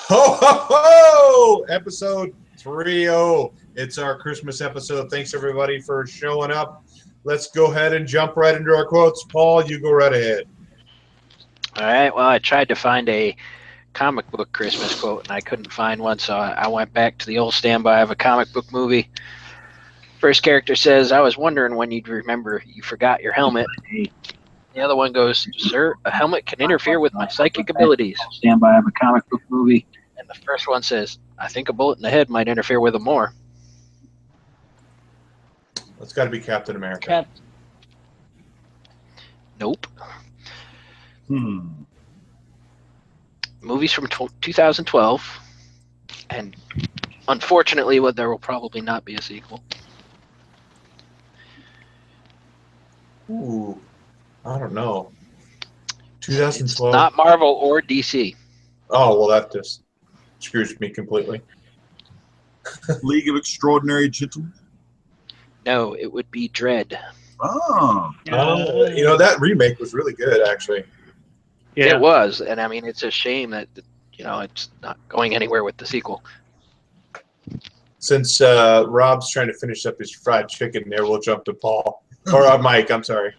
Ho, ho, ho! Episode 30. It's our Christmas episode. Thanks, everybody, for showing up. Let's go ahead and jump right into our quotes. Paul, you go right ahead. All right. Well, I tried to find a comic book Christmas quote, and I couldn't find one, so I went back to the old standby of a comic book movie. First character says, "I was wondering when you'd remember you forgot your helmet." The other one goes, "Sir, a helmet can interfere with my psychic abilities." Standby of a comic book movie. And the first one says, "I think a bullet in the head might interfere with them more." It's got to be Captain America. Nope. Movie's from 2012, and unfortunately, there will probably not be a sequel. Ooh, I don't know. 2012. It's not Marvel or DC. Oh, well, that just screws me completely. League of Extraordinary Gentlemen? No, it would be Dread. Oh. That remake was really good, actually. Yeah. It was, and I mean, it's a shame that it's not going anywhere with the sequel. Since Rob's trying to finish up his fried chicken there, we'll jump to Paul. Or Mike, I'm sorry.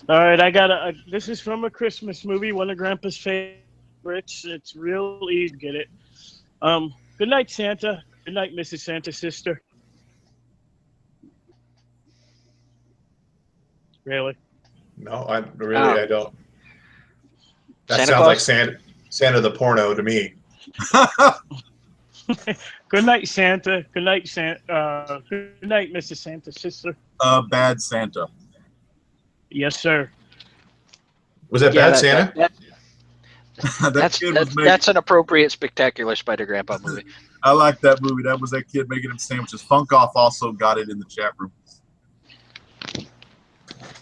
All right, I got this is from a Christmas movie, one of Grandpa's favorites. It's real easy to get it. Good night, Santa. Good night, Mrs. Santa's sister. Really? No, I don't. That Santa sounds Claus? like Santa the porno to me. Good night, Santa. Good night, Santa. Good night, Mrs. Santa's sister. Bad Santa. Yes, sir. Was that Bad Santa? That's an appropriate Spectacular Spider-Grandpa movie. I like that movie. That was that kid making him sandwiches. Funk Off also got it in the chat room.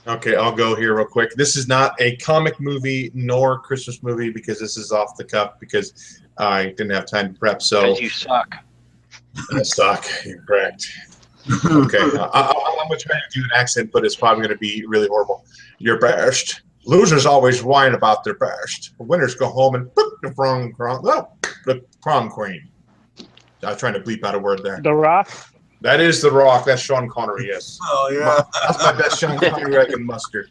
Okay, I'll go here real quick. This is not a comic movie nor Christmas movie because this is off the cuff because I didn't have time to prep. So you suck. I suck. You're correct. Okay, I'm going to try to do an accent, but it's probably going to be really horrible. You're best. Losers always whine about their best. Winners go home and book the prom queen. I was trying to bleep out a word there. The Rock? That is The Rock. That's Sean Connery, yes. Oh, yeah. That's my best Sean Connery I can muster.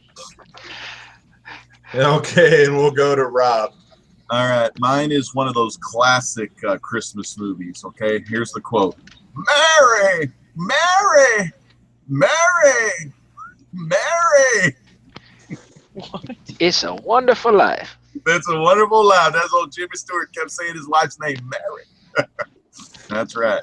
Okay, and we'll go to Rob. All right. Mine is one of those classic Christmas movies, okay? Here's the quote. Mary! Mary! Mary! Mary! What? It's a Wonderful Life. That's a Wonderful Life. That's what Jimmy Stewart kept saying his wife's name, Mary. That's right.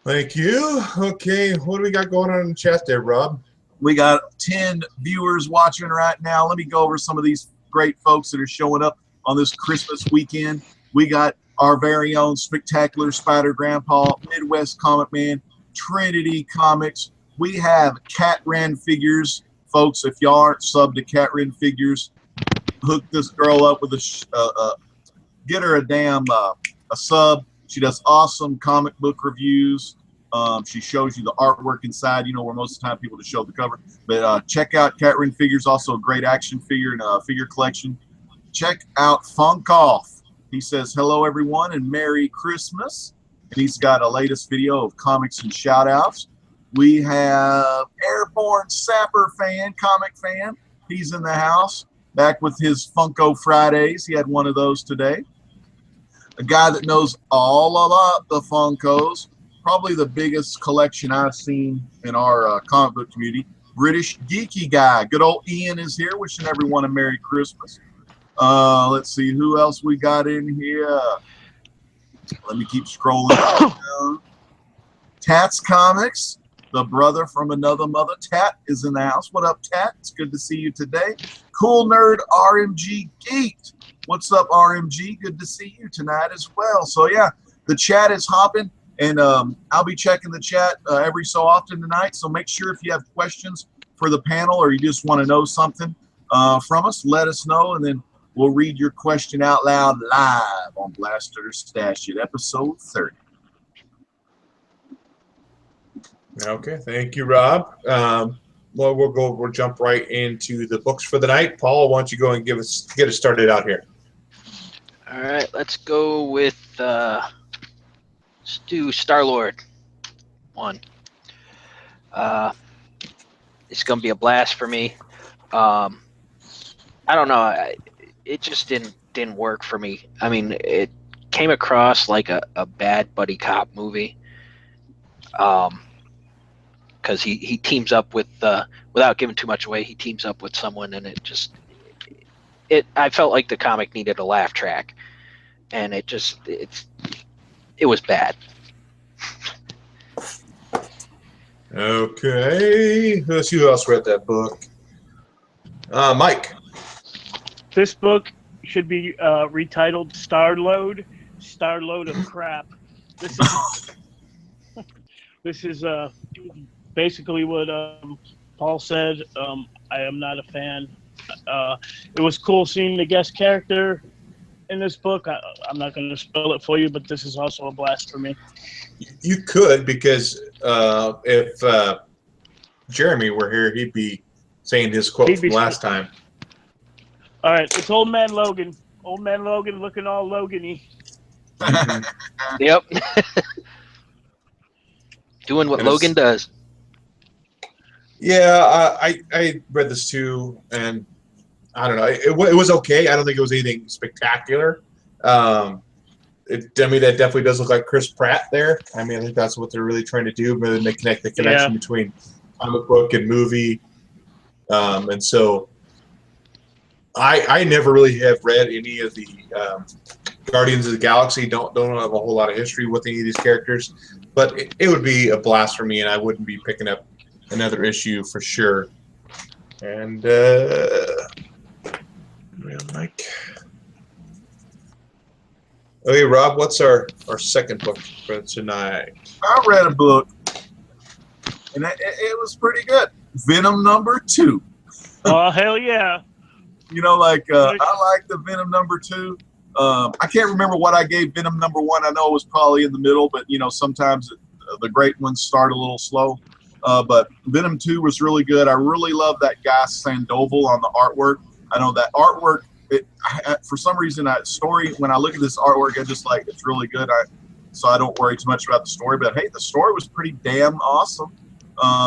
Thank you. Okay, what do we got going on in the chat there, Rob? We got 10 viewers watching right now. Let me go over some of these great folks that are showing up on this Christmas weekend. We got our very own Spectacular Spider Grandpa, Midwest Comic Man, Trinity Comics. We have Cat Ren Figures. Folks, if y'all aren't subbed to Cat Ren Figures, hook this girl up with get her a sub. She does awesome comic book reviews. She shows you the artwork inside, where most of the time people just show the cover. But check out Cat Ren Figures, also a great action figure and figure collection. Check out Funk Off. He says, hello, everyone, and Merry Christmas. And he's got a latest video of comics and shout-outs. We have Airborne Sapper fan, comic fan. He's in the house, back with his Funko Fridays. He had one of those today. A guy that knows all about the Funkos, probably the biggest collection I've seen in our comic book community. British Geeky Guy. Good old Ian is here, wishing everyone a Merry Christmas. Let's see who else we got in here. Let me keep scrolling. Tats Comics, the brother from another mother. Tat is in the house. What up, Tat? It's good to see you today. Cool Nerd RMG Geeked. What's up, RMG? Good to see you tonight as well. So, yeah, the chat is hopping, and I'll be checking the chat every so often tonight. So make sure if you have questions for the panel or you just want to know something from us, let us know, and then we'll read your question out loud live on Blaster Stash It, episode 30. Okay, thank you, Rob. Well, we'll jump right into the books for the night. Paul, why don't you go and get us started out here? All right, let's go with let's do Star-Lord 1. It's gonna be a blast for me. I don't know. It just didn't work for me. I mean, it came across like a bad buddy cop movie. Because he teams up with without giving too much away, he teams up with someone, and I felt like the comic needed a laugh track, and it was bad. Okay. Let's see who else read that book. Mike. This book should be retitled Starload of Crap. This is basically what Paul said. I am not a fan. It was cool seeing the guest character in this book. I'm not going to spell it for you, but this is also a blast for me. You could, because if Jeremy were here, he'd be saying his quote from last time. All right, it's Old Man Logan. Old Man Logan looking all Logan-y. Yep. Doing what Logan does. Yeah, I read this too, and I don't know. It was okay. I don't think it was anything spectacular. I mean, that definitely does look like Chris Pratt there. I mean, I think that's what they're really trying to do, but then they connect the connection between comic book and movie. And so I never really have read any of the Guardians of the Galaxy. Don't have a whole lot of history with any of these characters, but it would be a blast for me, and I wouldn't be picking up another issue for sure. And Mike. Okay, Rob, what's our second book for tonight? I read a book, and it was pretty good. Venom #2. Oh, hell yeah. You know, like, I like the Venom #2. I can't remember what I gave Venom #1. I know it was probably in the middle, but, you know, sometimes the great ones start a little slow. But Venom 2 was really good. I really love that guy Sandoval on the artwork. I know that artwork, for some reason, when I look at this artwork, I just like, it's really good. So I don't worry too much about the story. But, hey, the story was pretty damn awesome.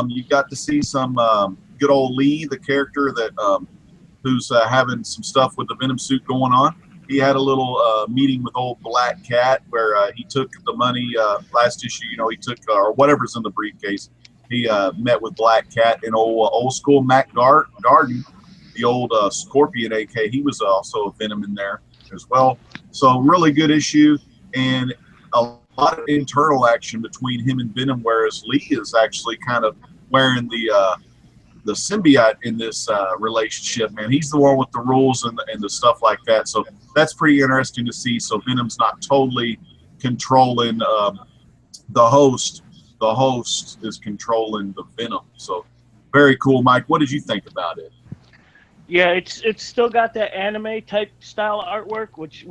You got to see some good old Lee, the character that who's having some stuff with the Venom suit going on. He had a little meeting with old Black Cat where he took the money last issue. You know, he took or whatever's in the briefcase. He met with Black Cat and old school Mac Garden, the old Scorpion AK. He was also a Venom in there as well. So really good issue, and a lot of internal action between him and Venom, whereas Lee is actually kind of wearing the symbiote in this relationship. Man, he's the one with the rules and the stuff like that. So that's pretty interesting to see. So Venom's not totally controlling the host. The host is controlling the Venom. So very cool. Mike, what did you think about it? Yeah, it's still got that anime type style artwork, which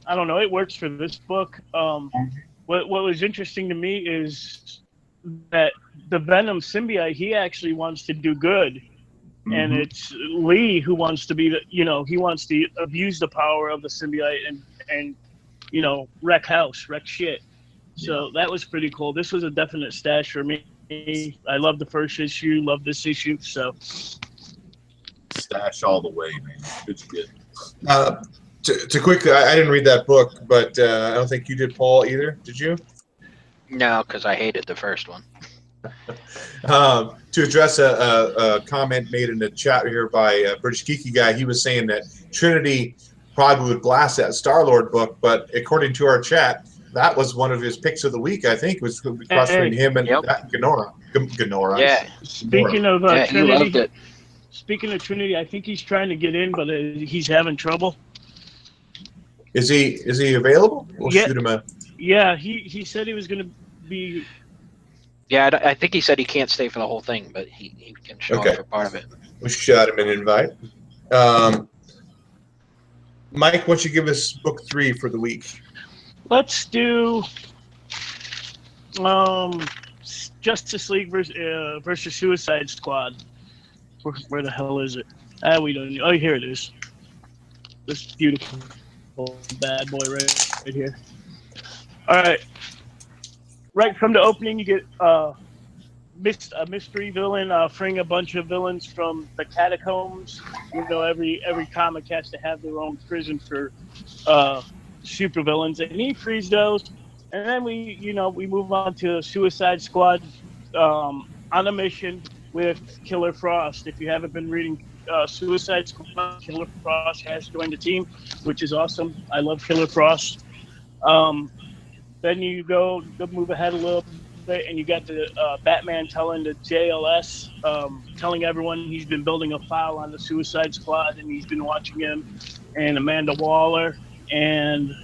I don't know, it works for this book. What was interesting to me is that the Venom symbiote, he actually wants to do good, and it's Lee who wants to be he wants to abuse the power of the symbiote and wreck shit. So that was pretty cool. This was a definite stash for me. I love the first issue, love this issue. So stash all the way, man. It's good. To quickly, I didn't read that book, but I don't think you did, Paul, either. Did you? No, because I hated the first one. To address a comment made in the chat here by a British Geeky guy, he was saying that Trinity probably would blast that Star-Lord book, but according to our chat, that was one of his picks of the week. I think was between him and Gamora. Yeah. Speaking of Trinity, he loved it. Speaking of Trinity, I think he's trying to get in, but he's having trouble. Is he available? We'll shoot him a. Yeah, he said he was going to be. Yeah, I think he said he can't stay for the whole thing, but he can show up for part of it. We shot him an invite. Mike, why don't you give us book 3 for the week? Let's do Justice League versus Suicide Squad. Where the hell is it? We don't know. Oh, here it is. This beautiful bad boy right here. All right. Right from the opening, you get a mystery villain freeing a bunch of villains from the catacombs. You know, every comic has to have their own prison for super villains, and he frees those. And then we move on to Suicide Squad on a mission with Killer Frost. If you haven't been reading Suicide Squad, Killer Frost has joined the team, which is awesome. I love Killer Frost. Then you go move ahead a little bit, and you got the Batman telling the JLS, telling everyone he's been building a file on the Suicide Squad, and he's been watching him and Amanda Waller. And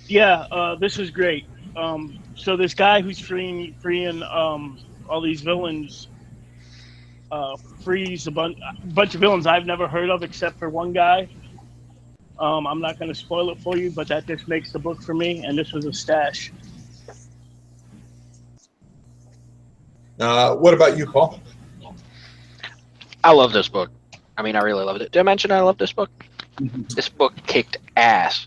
yeah, this is great. So this guy who's freeing all these villains frees a bunch of villains I've never heard of except for one guy. I'm not going to spoil it for you, but that just makes the book for me, and this was a stash. What about you, Paul? I love this book. I mean, I really loved it. Did I mention I love this book? This book kicked ass.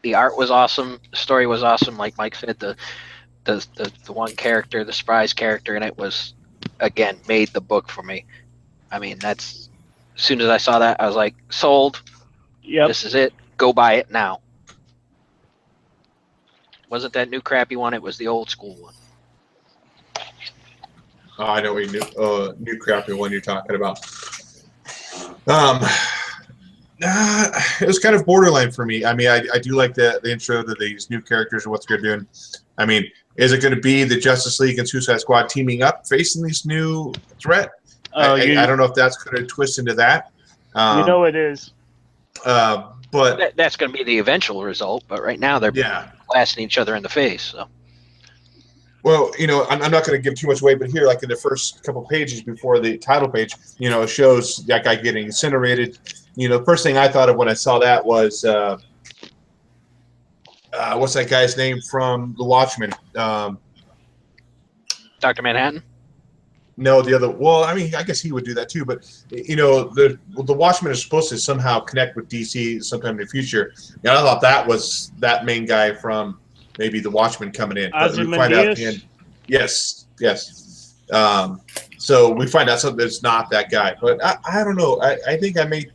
The art was awesome. The story was awesome. Like Mike said, the one character, the surprise character in it was, again, made the book for me. I mean, as soon as I saw that, I was like, sold. Yep. This is it. Go buy it now. Wasn't that new crappy one? It was the old school one. Oh, I know what new crappy one you're talking about. It was kind of borderline for me. I mean, I do like the intro to these new characters and what they're doing. I mean, is it going to be the Justice League and Suicide Squad teaming up facing this new threat? I don't know if that's going to twist into that. You know it is. But that's going to be the eventual result. But right now they're blasting each other in the face. So. Well, I'm not going to give too much away, but here, like in the first couple pages before the title page, it shows that guy getting incinerated. The first thing I thought of when I saw that was, what's that guy's name from The Watchmen? Dr. Manhattan? No, the other. Well, I mean, I guess he would do that too. But the Watchmen is supposed to somehow connect with DC sometime in the future. And I thought that was that main guy from maybe the Watchmen coming in. But we find out at the end. Yes. So we find out something that's not that guy. But I don't know. I think I may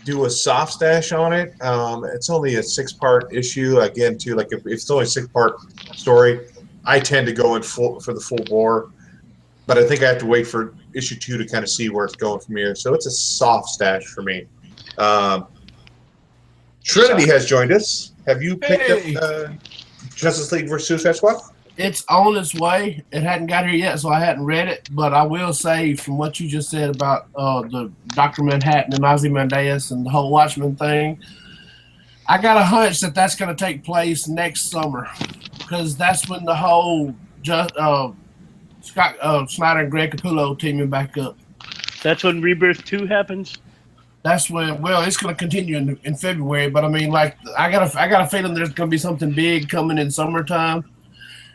do a soft stash on it. It's only a 6-part issue. Again, too, like if it's only a 6-part story, I tend to go in for the full bore. But I think I have to wait for issue 2 to kind of see where it's going from here. So it's a soft stash for me. Trinity has joined us. Have you picked up Justice League vs. Suicide Squad? It's on its way. It hadn't got here yet, so I hadn't read it. But I will say, from what you just said about the Dr. Manhattan and Ozymandias and the whole Watchmen thing, I got a hunch that that's going to take place next summer, because that's when the whole Scott Snyder and Greg Capullo teaming back up. That's when Rebirth 2 happens. That's when. Well, it's going to continue in February, but I mean, like, I got a feeling there's going to be something big coming in summertime.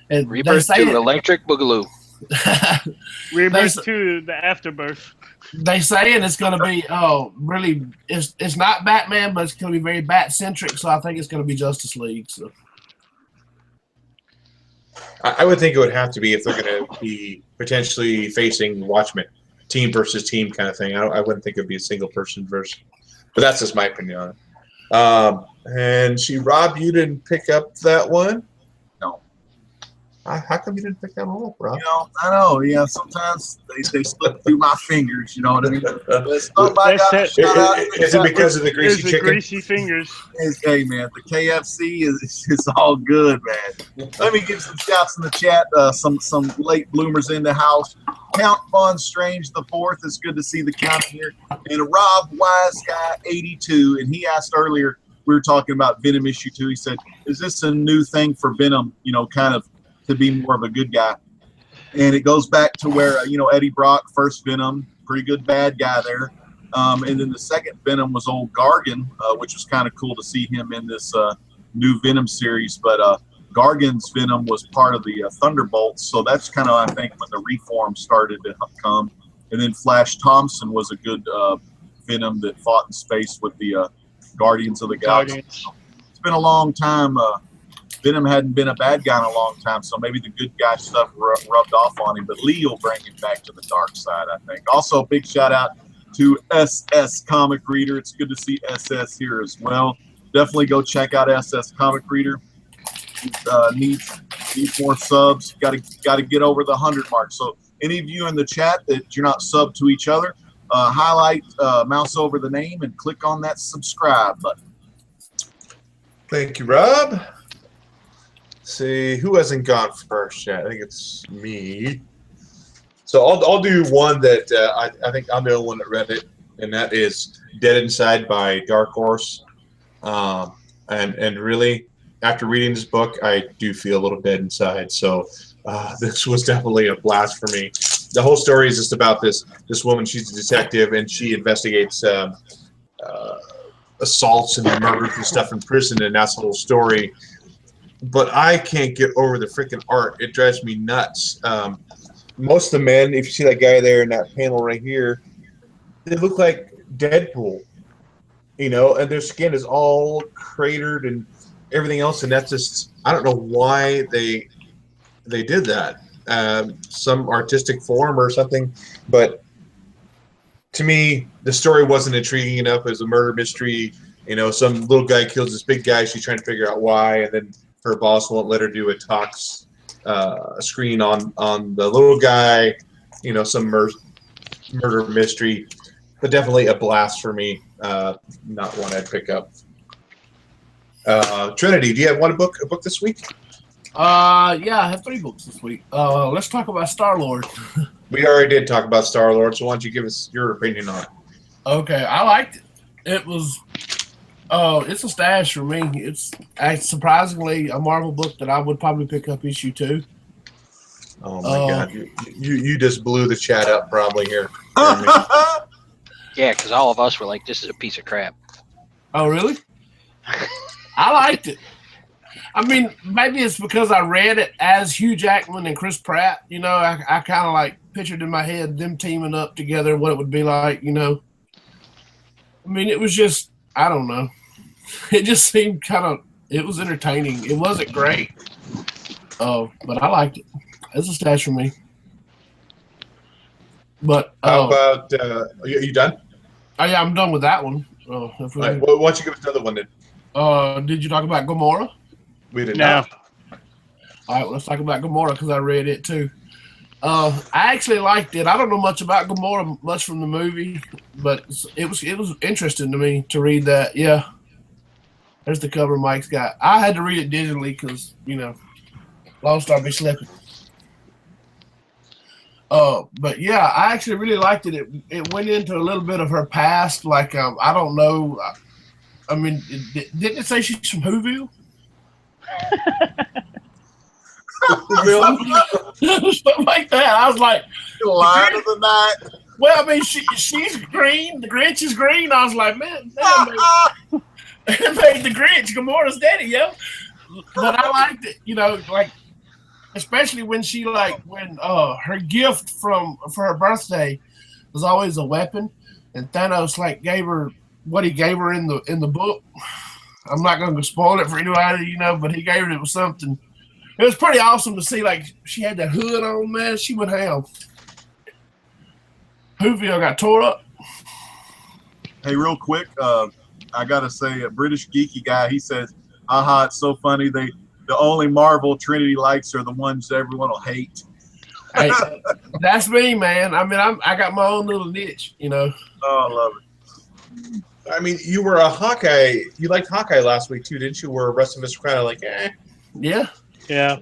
And Rebirth 2, Electric Boogaloo. Rebirth 2, the Afterbirth. They saying it's going to be really. It's not Batman, but it's going to be very Bat-centric. So I think it's going to be Justice League. So. I would think it would have to be if they're going to be potentially facing Watchmen, team versus team kind of thing. I wouldn't think it would be a single person versus. But that's just my opinion on it. And Rob, you didn't pick up that one. No. How come you didn't pick that one up, Rob? I know. Yeah, sometimes they slip through my fingers. You know what I mean? Is it because of the greasy chicken? The greasy fingers. Hey, man, the KFC is all good, man. Let me give some shouts in the chat. Some late bloomers in the house. Count Von Strange the Fourth. It's good to see the count here. And Rob Wise Guy 82, and he asked earlier. We were talking about Venom issue 2. He said, "Is this a new thing for Venom? Kind of to be more of a good guy?" And it goes back to where Eddie Brock, first Venom, pretty good bad guy there. And then the second Venom was old Gargan, which was kind of cool to see him in this new Venom series. But Gargan's Venom was part of the Thunderbolts, so that's kind of, I think, when the reform started to come. And then Flash Thompson was a good Venom that fought in space with the Guardians of the Galaxy. Guardians. It's been a long time. Venom hadn't been a bad guy in a long time, so maybe the good guy stuff rubbed off on him. But Lee will bring him back to the dark side, I think. Also, big shout out to SS Comic Reader. It's good to see SS here as well. Definitely go check out SS Comic Reader. Needs more subs. Got to get over the 100 mark. So any of you in the chat that you're not subbed to each other, highlight, mouse over the name, and click on that subscribe button. Thank you, Rob. See, who hasn't gone first yet? I think it's me. So I'll do one that I think I'm the only one that read it, and that is Dead Inside by Dark Horse. And really, after reading this book, I do feel a little dead inside. So this was definitely a blast for me. The whole story is just about this woman. She's a detective, and she investigates assaults and murders and stuff in prison, and that's the whole story. But I can't get over the freaking art. It drives me nuts. Most of the men, if you see that guy there in that panel right here, they look like Deadpool, you know, and their skin is all cratered and everything else. And that's just, I don't know why they did that. Some artistic form or something. But to me, the story wasn't intriguing enough. It was a murder mystery. You know, some little guy kills this big guy. She's trying to figure out why, and then her boss won't let her do a talks screen on the little guy. You know, some murder mystery, but definitely a blast for me. Not one I'd pick up. Trinity, do you have a book this week? Yeah, I have 3 books this week. Let's talk about Star-Lord. We already did talk about Star-Lord, so why don't you give us your opinion on it? Okay, I liked it. It was, it's a stash for me. It's surprisingly a Marvel book that I would probably pick up issue 2. Oh my God, you just blew the chat up probably here. Yeah, because all of us were like, "This is a piece of crap." Oh, really? I liked it. I mean, maybe it's because I read it as Hugh Jackman and Chris Pratt. You know, I kind of like pictured in my head them teaming up together, what it would be like, you know. I mean, it was just, I don't know. It just seemed it was entertaining. It wasn't great. But I liked it. It's a stash for me. But how about, you done? Oh, yeah, I'm done with that one. All right, well, why don't you give us another one then? Did you talk about Gamora? We did No. not. All right, well, let's talk about Gamora because I read it too. I actually liked it. I don't know much about Gamora, much from the movie, but it was interesting to me to read that. Yeah, there's the cover Mike's got. I had to read it digitally because, you know, Lone Star be slipping. But yeah, I actually really liked it. It went into a little bit of her past. Like, I don't know. I mean, didn't it say she's from Whoville? Something like that. I was like, Line of the night. well, I mean, she's green. The Grinch is green. I was like, man, they made the Grinch Gamora's daddy, yo. But I liked it, you know, like, especially when her gift for her birthday was always a weapon, and Thanos like gave her what he gave her in the book. I'm not going to spoil it for anybody, you know, but he gave her, it was something. It was pretty awesome to see, like, she had that hood on, man. She went ham. Whoville got tore up. Hey, real quick, I got to say, a British geeky guy, he says, haha, it's so funny. The only Marvel Trinity likes are the ones everyone will hate. Hey, that's me, man. I mean, I got my own little niche, you know. Oh, I love it. I mean, you were a Hawkeye. You liked Hawkeye last week too, didn't you? Where the rest of us were kind of like, eh. Yeah. Yeah.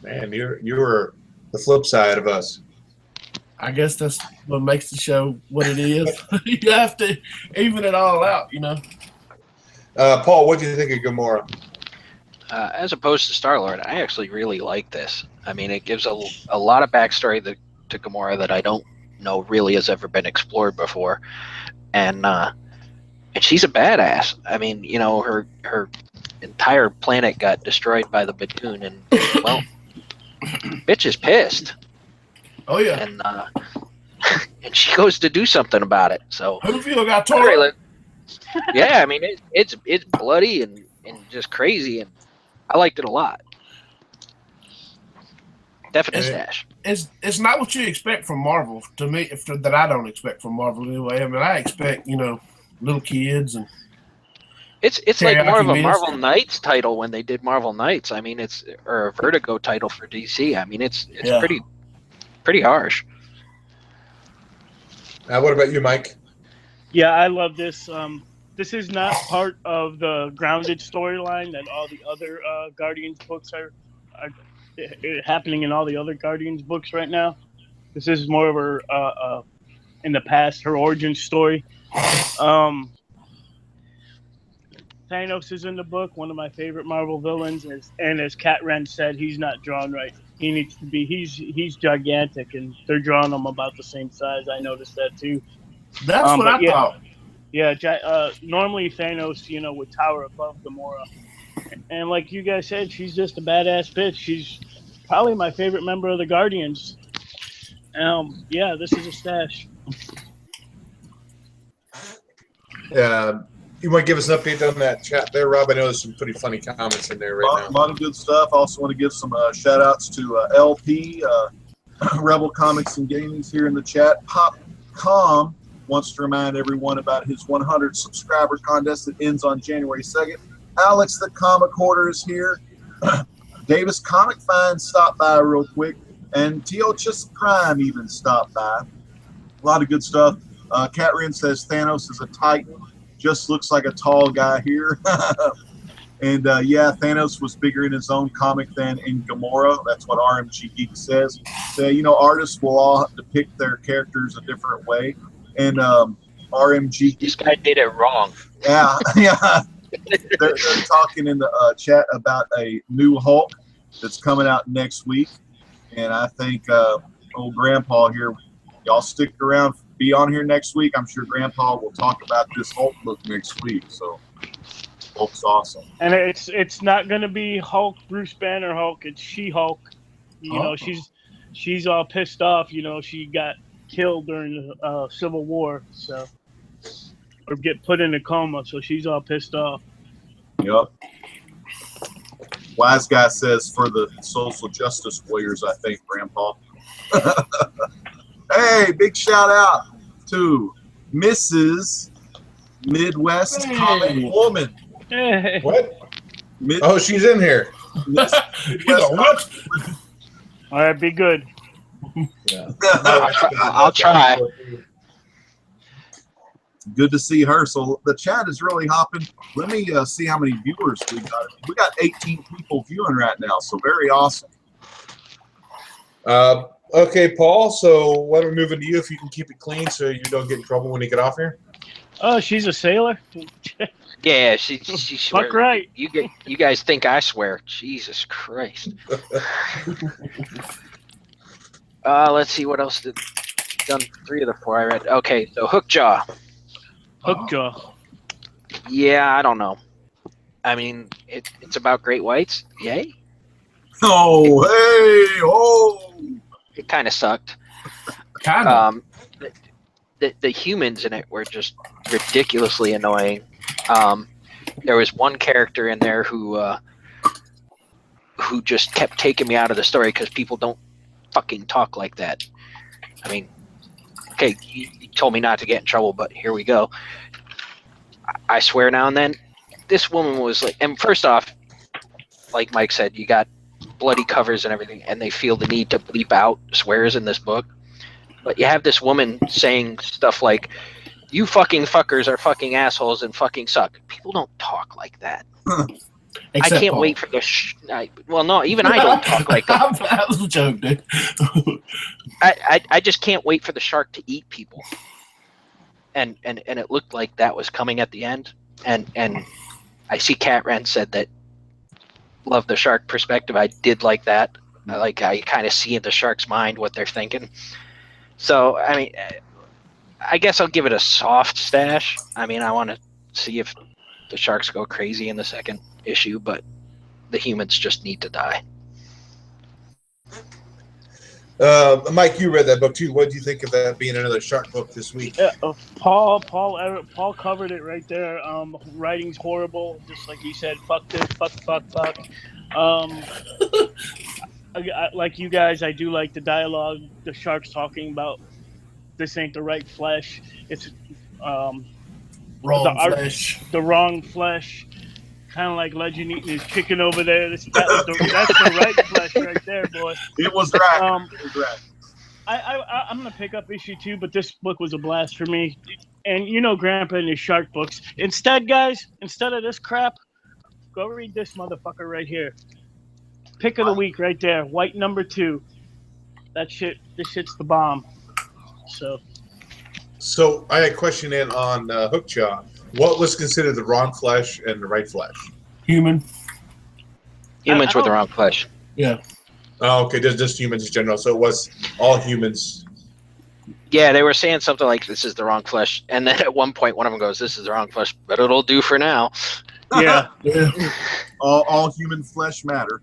Man, you were the flip side of us. I guess that's what makes the show what it is. You have to even it all out, you know. Paul, what do you think of Gamora? As opposed to Star-Lord, I actually really like this. I mean, it gives a lot of backstory to Gamora that I don't know really has ever been explored before. And she's a badass. I mean, you know, her entire planet got destroyed by the Batoon, and, well, bitch is pissed. Oh, yeah. And she goes to do something about it. So Whoville got tore up. Yeah, I mean it's bloody and just crazy, and I liked it a lot. Definite stash. It's not what you expect from Marvel to me. That I don't expect from Marvel anyway. I mean, I expect little kids and It's like more of a teriyaki Marvel meals. Knights title when they did Marvel Knights. I mean, or a Vertigo title for DC. I mean, it's Yeah. pretty harsh. What about you, Mike? Yeah, I love this. This is not part of the grounded storyline that all the other Guardians books are happening in all the other Guardians books right now. This is more of her in the past, her origin story. Thanos is in the book, one of my favorite Marvel villains, and as Cat Ren said, he's not drawn right. He needs to be. He's gigantic, and they're drawing him about the same size. I noticed that too. That's what I thought. Yeah, normally Thanos, would tower above Gamora, and like you guys said, she's just a badass bitch. She's probably my favorite member of the Guardians. Yeah, this is a stash. You want to give us an update on that chat there, Rob? I know there's some pretty funny comments in there right now. A lot of good stuff. Also want to give some shout outs to LP, Rebel Comics and Gaming's here in the chat. Popcom wants to remind everyone about his 100 subscriber contest that ends on January 2nd. Alex the Comic Hoarder is here. Davis Comic Finds stopped by real quick. And Teochus Prime even stopped by. A lot of good stuff. Cat Ren says Thanos is a titan. Just looks like a tall guy here. And yeah, Thanos was bigger in his own comic than in Gamora. That's what RMG Geek says. So, artists will all depict their characters a different way. And RMG This guy did it wrong. Yeah, yeah. They're talking in the chat about a new Hulk that's coming out next week. And I think old Grandpa here, y'all stick around, be on here next week. I'm sure Grandpa will talk about this Hulk book next week. So Hulk's awesome. And it's not going to be Hulk, Bruce Banner Hulk. It's She-Hulk. She's all pissed off. She got killed during the Civil War, or get put in a coma. So she's all pissed off. Yep. Wise guy says for the social justice warriors, I think, Grandpa. Hey, big shout out to Mrs. Midwest Comic Woman. Hey. What? Oh, she's in here. What? All right, be good. Yeah. I'll try. Good to see her. So the chat is really hopping. Let me see how many viewers we got. We got 18 people viewing right now, so very awesome. Okay, Paul, so why don't we move into you if you can keep it clean so you don't get in trouble when you get off here? Oh, she's a sailor? Yeah, she swears. Fuck right. You guys think I swear? Jesus Christ. Let's see what else did. Done 3 of the 4 I read. Okay, so Hookjaw. Hookjaw. Yeah, I don't know. I mean, it's about great whites. Yay. Oh, hey, oh. It kind of sucked. Kind of. The humans in it were just ridiculously annoying. There was one character in there who just kept taking me out of the story because people don't fucking talk like that. I mean, okay, you told me not to get in trouble, but here we go. I swear now and then, this woman was like, and first off, like Mike said, you got bloody covers and everything, and they feel the need to bleep out swears in this book. But you have this woman saying stuff like, you fucking fuckers are fucking assholes and fucking suck. People don't talk like that. I can't wait for the well, no, even I don't talk like that. That was a joke, dude. I just can't wait for the shark to eat people. And it looked like that was coming at the end. And I see Cat Ren said that love the shark perspective. I did like that. I kind of see in the shark's mind what they're thinking. So, I mean, I guess I'll give it a soft stash. I mean, I want to see if the sharks go crazy in the second issue, but the humans just need to die. Mike, you read that book too. What do you think of that being another shark book this week? Paul covered it right there. Writing's horrible, just like he said. Fuck this, fuck. Like you guys, I do like the dialogue. The sharks talking about this ain't the right flesh. It's Wrong flesh. The wrong flesh. Kind of like Legend eating his chicken over there. That's the right flesh right there, boy. It was right. It was right. I'm gonna pick up issue 2, but this book was a blast for me. And you know, Grandpa and his shark books. Instead, guys, instead of this crap, go read this motherfucker right here. Pick of the week right there. White number 2. This shit's the bomb. So I had a question in on Hookjaw. What was considered the wrong flesh and the right flesh? Human. Humans with the wrong flesh. Yeah. Oh, okay. Just humans in general. So it was all humans. Yeah, they were saying something like, this is the wrong flesh. And then at one point, one of them goes, this is the wrong flesh, but it'll do for now. Yeah. All human flesh matter.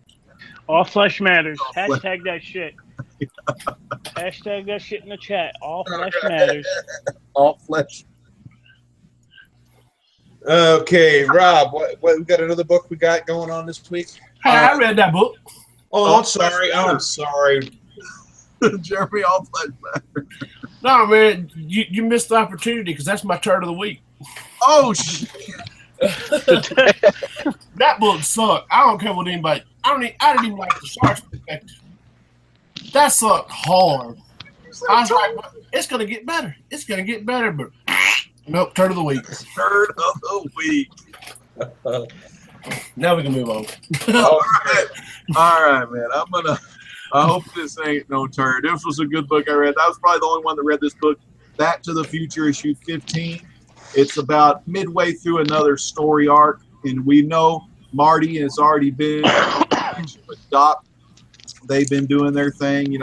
All flesh matters. Hashtag that shit. Hashtag that shit in the chat. All flesh matters. All flesh. Okay, Rob, what we got another book we got going on this week? Hey, I read that book. Oh, I'm sorry. I'm sorry. Jeremy, all flesh matter. No, man, you missed the opportunity because that's my turn of the week. Oh, shit. That book sucked. I don't care what anybody. I didn't even like the shark's perspective. That sucked hard. I was like, well, it's gonna get better. It's gonna get better, but nope. Turn of the week. Turn of the week. Now we can move on. All right, man. I hope this ain't no turn. This was a good book I read. I was probably the only one that read this book. Back to the Future, issue 15. It's about midway through another story arc, and we know Marty has already been with Doc. They've been doing their thing,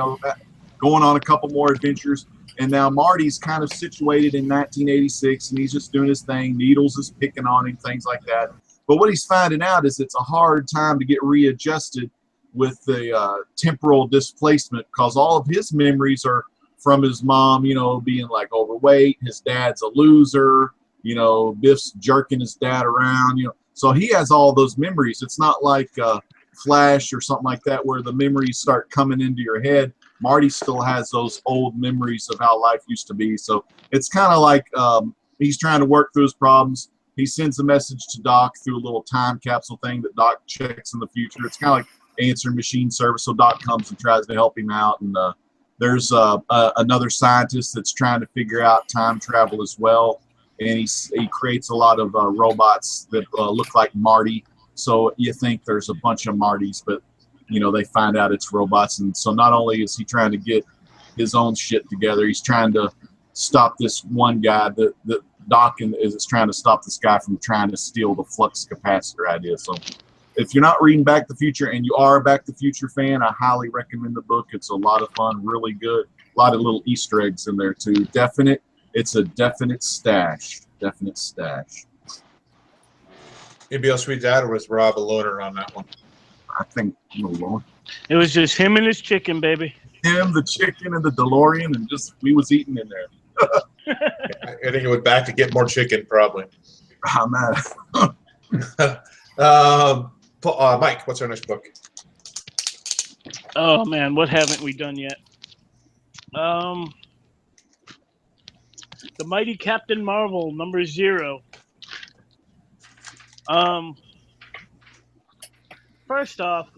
going on a couple more adventures. And now Marty's kind of situated in 1986, and he's just doing his thing. Needles is picking on him, things like that. But what he's finding out is it's a hard time to get readjusted with the temporal displacement, because all of his memories are from his mom, being like overweight. His dad's a loser. Biff's jerking his dad around. So he has all those memories. It's not like Flash or something like that where the memories start coming into your head. Marty still has those old memories of how life used to be. So it's kind of like he's trying to work through his problems. He sends a message to Doc through a little time capsule thing that Doc checks in the future. It's kind of like answering machine service. So Doc comes and tries to help him out. And there's another scientist that's trying to figure out time travel as well. And he creates a lot of robots that look like Marty. So you think there's a bunch of Martys, but they find out it's robots. And so not only is he trying to get his own shit together, he's trying to stop this one guy that Doc is trying to stop this guy from trying to steal the flux capacitor idea. So if you're not reading Back to the Future and you are a Back to the Future fan, I highly recommend the book. It's a lot of fun, really good. A lot of little Easter eggs in there too. It's a definite stash. Definite stash. Anybody else read that, or was Rob a loner on that one? I think I'm alone. It was just him and his chicken, baby. Him, the chicken, and the DeLorean, and just we was eating in there. I think it went back to get more chicken, probably. Oh, man. Mike, what's our next book? Oh man, what haven't we done yet? The Mighty Captain Marvel number 0. First off,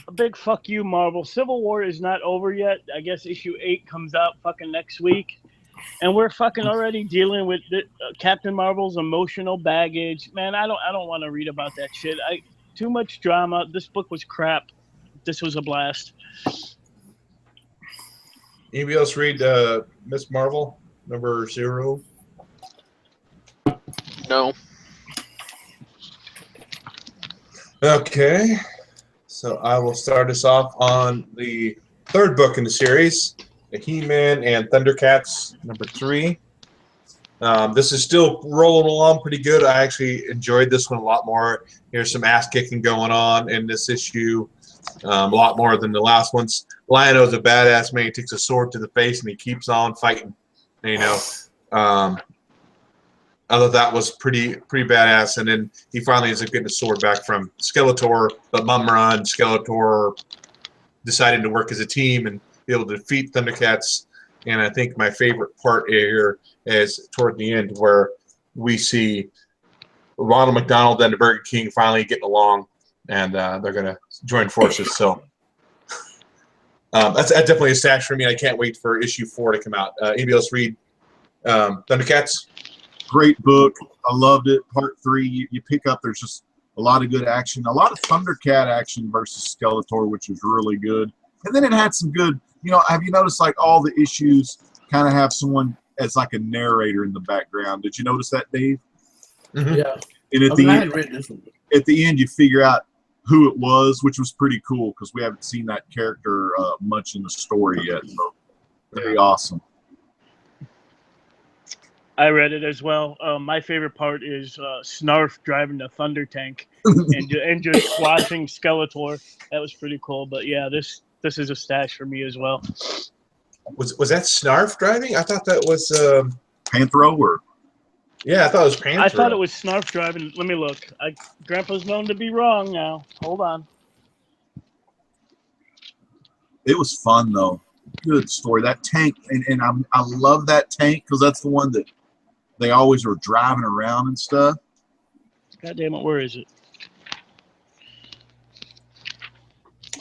a big fuck you, Marvel. Civil War is not over yet. I guess issue 8 comes out fucking next week. And we're fucking already dealing with Captain Marvel's emotional baggage. Man, I don't want to read about that shit. Too much drama. This book was crap. This was a blast. Anybody else read Miss Marvel number 0? No. Okay, so I will start us off on the third book in the series, the He-Man and Thundercats number 3. This is still rolling along pretty good. I actually enjoyed this one a lot more. There's some ass kicking going on in this issue. A lot more than the last ones. Lion-O's a badass man. He takes a sword to the face and he keeps on fighting. You know, I thought that was pretty badass. And then he finally ends up getting a sword back from Skeletor, but Mumra and Skeletor deciding to work as a team and be able to defeat Thundercats. And I think my favorite part here is toward the end where we see Ronald McDonald and the Burger King finally getting along, and they're going to join forces. So that's definitely a stash for me. I can't wait for issue 4 to come out. Anybody else read Thundercats? Great book. I loved it. Part 3, you pick up, there's just a lot of good action, a lot of Thundercat action versus Skeletor, which was really good. And then it had some good, you know, have you noticed like all the issues kind of have someone as like a narrator in the background? Did you notice that, Dave? Mm-hmm. Yeah. And at the end, you figure out who it was, which was pretty cool because we haven't seen that character much in the story yet. So very awesome. I read it as well. My favorite part is Snarf driving the Thunder Tank and just watching Skeletor. That was pretty cool. But yeah, this is a stash for me as well. Was that Snarf driving? I thought that was Panthro or yeah, I thought it was Panthro. I thought it was Snarf driving. Let me look. Grandpa's known to be wrong now. Hold on. it was fun though. Good story. That tank, and I love that tank because that's the one that they always were driving around and stuff. God damn it, where is it?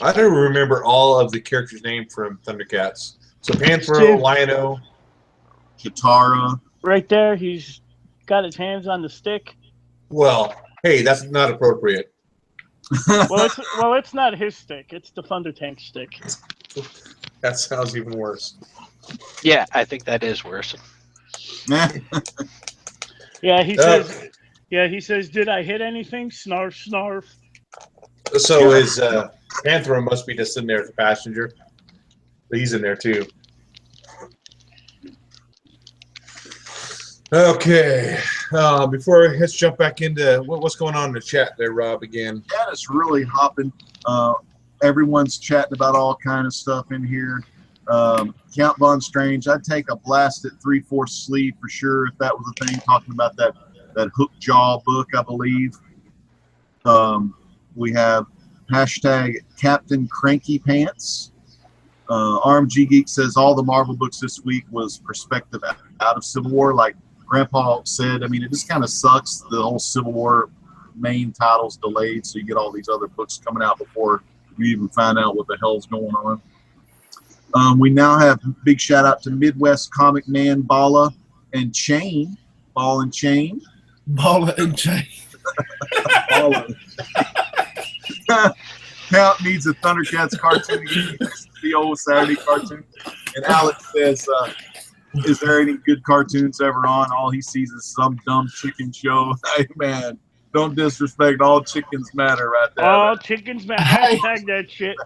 I don't remember all of the characters' names from Thundercats. So Panthro, Lion-O, Katara. Right there, he's got his hands on the stick. Well, hey, that's not appropriate. Well, it's not his stick. It's the Thunder Tank stick. That sounds even worse. Yeah, I think that is worse. Yeah, he says. Yeah, he says, "Did I hit anything?" Snarf, snarf. So is Panthro must be just in there as a passenger. But he's in there too. Okay. Before let's jump back into what's going on in the chat there, Rob. Again, That is really hopping. Everyone's chatting about all kind of stuff in here. Count Von Strange, I'd take a blast at 3/4 sleeve for sure if that was a thing. Talking about that Hook Jaw book, I believe. We have hashtag Captain Cranky Pants. RMG Geek says all the Marvel books this week was perspective out of Civil War. Like Grandpa said, I mean, it just kind of sucks. The whole Civil War main title's delayed, so you get all these other books coming out before you even find out what the hell's going on. We now have big shout out to Midwest Comic Man Balla and Chain. Ball and Chain. Balla and Chain. Balla. Count needs a Thundercats cartoon. The old Saturday cartoon. And Alex says, is there any good cartoons ever on? All he sees is some dumb chicken show. Hey, man, don't disrespect. All chickens matter right there. All chickens matter. Hashtag that shit.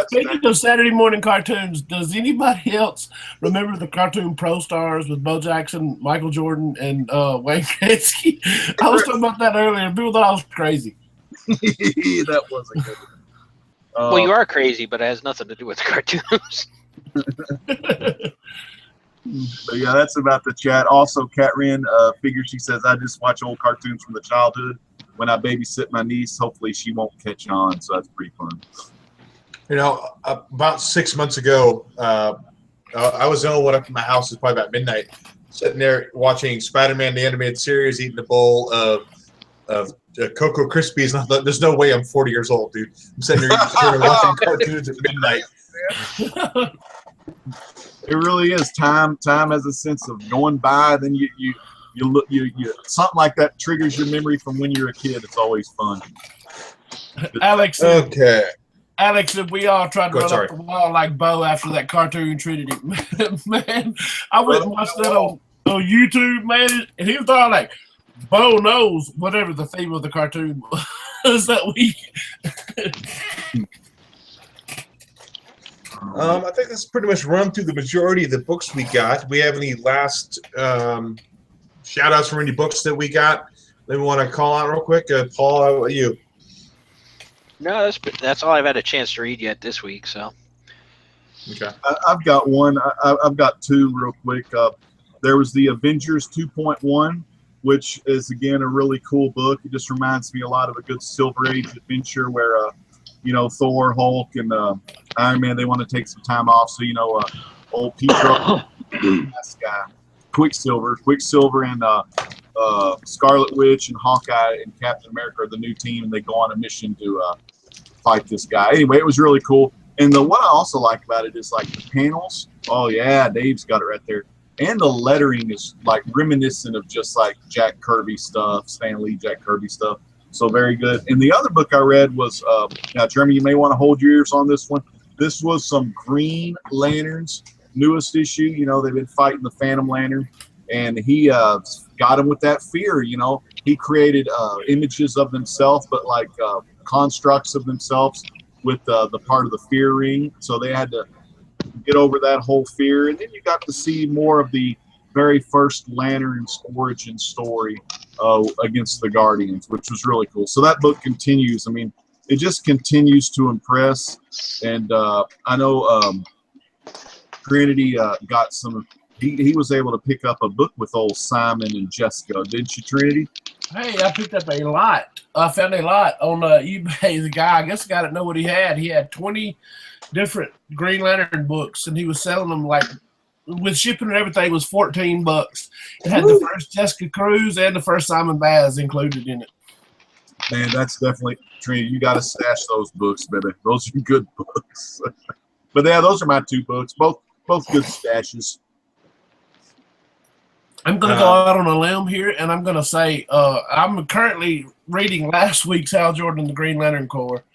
Speaking of Saturday morning cartoons, does anybody else remember the cartoon Pro Stars with Bo Jackson, Michael Jordan, and Wayne Gretzky? I was talking about that earlier. People thought I was crazy. That was a good one. Well, you are crazy, but it has nothing to do with cartoons. But yeah, that's about the chat. Also, Catrin figures, she says, I just watch old cartoons from the childhood. When I babysit my niece, hopefully she won't catch on. So that's pretty fun. you know, about 6 months ago, I was home up in my house. It was probably about midnight, sitting there watching Spider-Man the animated series, eating a bowl of Cocoa Krispies, and I thought, there's no way I'm 40 years old, dude. I'm sitting there watching cartoons at midnight. It really is. Time has a sense of going by. Then you look, you something like that triggers your memory from when you're a kid. It's always fun. Alex, Okay. Alex, if we all tried to run sorry. up the wall like Bo after that cartoon Trinity, man, I went and watched that on YouTube, man, and he was all like, Bo knows whatever the theme of the cartoon was that week. I think that's pretty much run through the majority of the books we got. Do we have any last shout-outs for any books that we got that we want to call out real quick? Paul, how about you? No, that's all I've had a chance to read yet this week. So Okay. I've got one. I've got two real quick. There was the Avengers 2.1, which is again a really cool book. It just reminds me a lot of a good Silver Age adventure where, Thor, Hulk, and Iron Man, they want to take some time off. So old Pietro, this guy, Quicksilver, and Scarlet Witch and Hawkeye and Captain America are the new team, and they go on a mission to fight this guy. Anyway, it was really cool. And what I also like about it is like the panels. Oh yeah, Dave's got it right there. And the lettering is like reminiscent of just like Jack Kirby stuff, Stan Lee, Jack Kirby stuff. So very good. And the other book I read was, now Jeremy, you may want to hold your ears on this one. This was some Green Lanterns, newest issue. They've been fighting the Phantom Lantern, and he got him with that fear. He created images of themselves, but like constructs of themselves with the part of the fear ring. So they had to get over that whole fear. And then you got to see more of the very first Lantern's origin story against the Guardians, which was really cool. So that book continues. I mean, it just continues to impress. And I know Trinity got some. He was able to pick up a book with old Simon and Jessica, didn't you, Trinity? Hey, I picked up a lot. I found a lot on eBay. The guy, I guess the guy didn't know what he had. He had 20 different Green Lantern books, and he was selling them like with shipping and everything. It was $14. It had the first Jessica Cruz and the first Simon Baz included in it. Man, that's definitely Trinity. You got to stash those books, baby. Those are good books. But yeah, those are my two books. Both good stashes. I'm going to go out on a limb here, and I'm going to say I'm currently reading last week's Hal Jordan and the Green Lantern Corps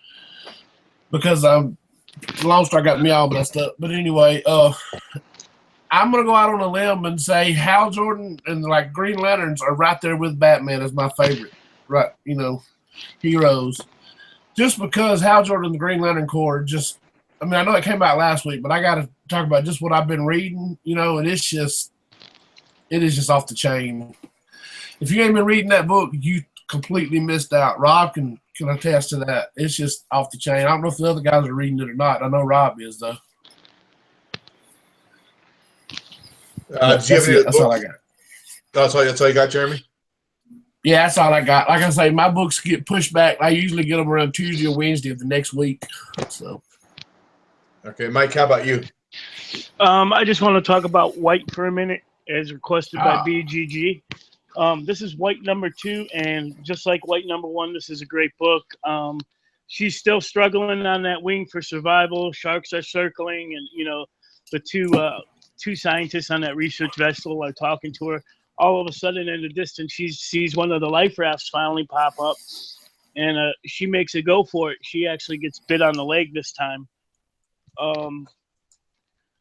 because Lone Star got me all messed up. But anyway, I'm going to go out on a limb and say Hal Jordan and like Green Lanterns are right there with Batman as my favorite, right? Heroes. Just because Hal Jordan and the Green Lantern Corps I know it came out last week, but I got to talk about just what I've been reading, and it is just off the chain. If you ain't been reading that book, you completely missed out. Rob can attest to that. It's just off the chain. I don't know if the other guys are reading it or not. I know Rob is, though. Do you have any that's all I got. That's all you got, Jeremy? Yeah, that's all I got. Like I say, my books get pushed back. I usually get them around Tuesday or Wednesday of the next week. So, okay, Mike, how about you? I just want to talk about White for a minute, as requested by BGG. This is White #2, and just like White #1, this is a great book. She's still struggling on that wing for survival. Sharks are circling, and the two scientists on that research vessel are talking to her. All of a sudden, in the distance, she sees one of the life rafts finally pop up, and she makes a go for it. She actually gets bit on the leg this time.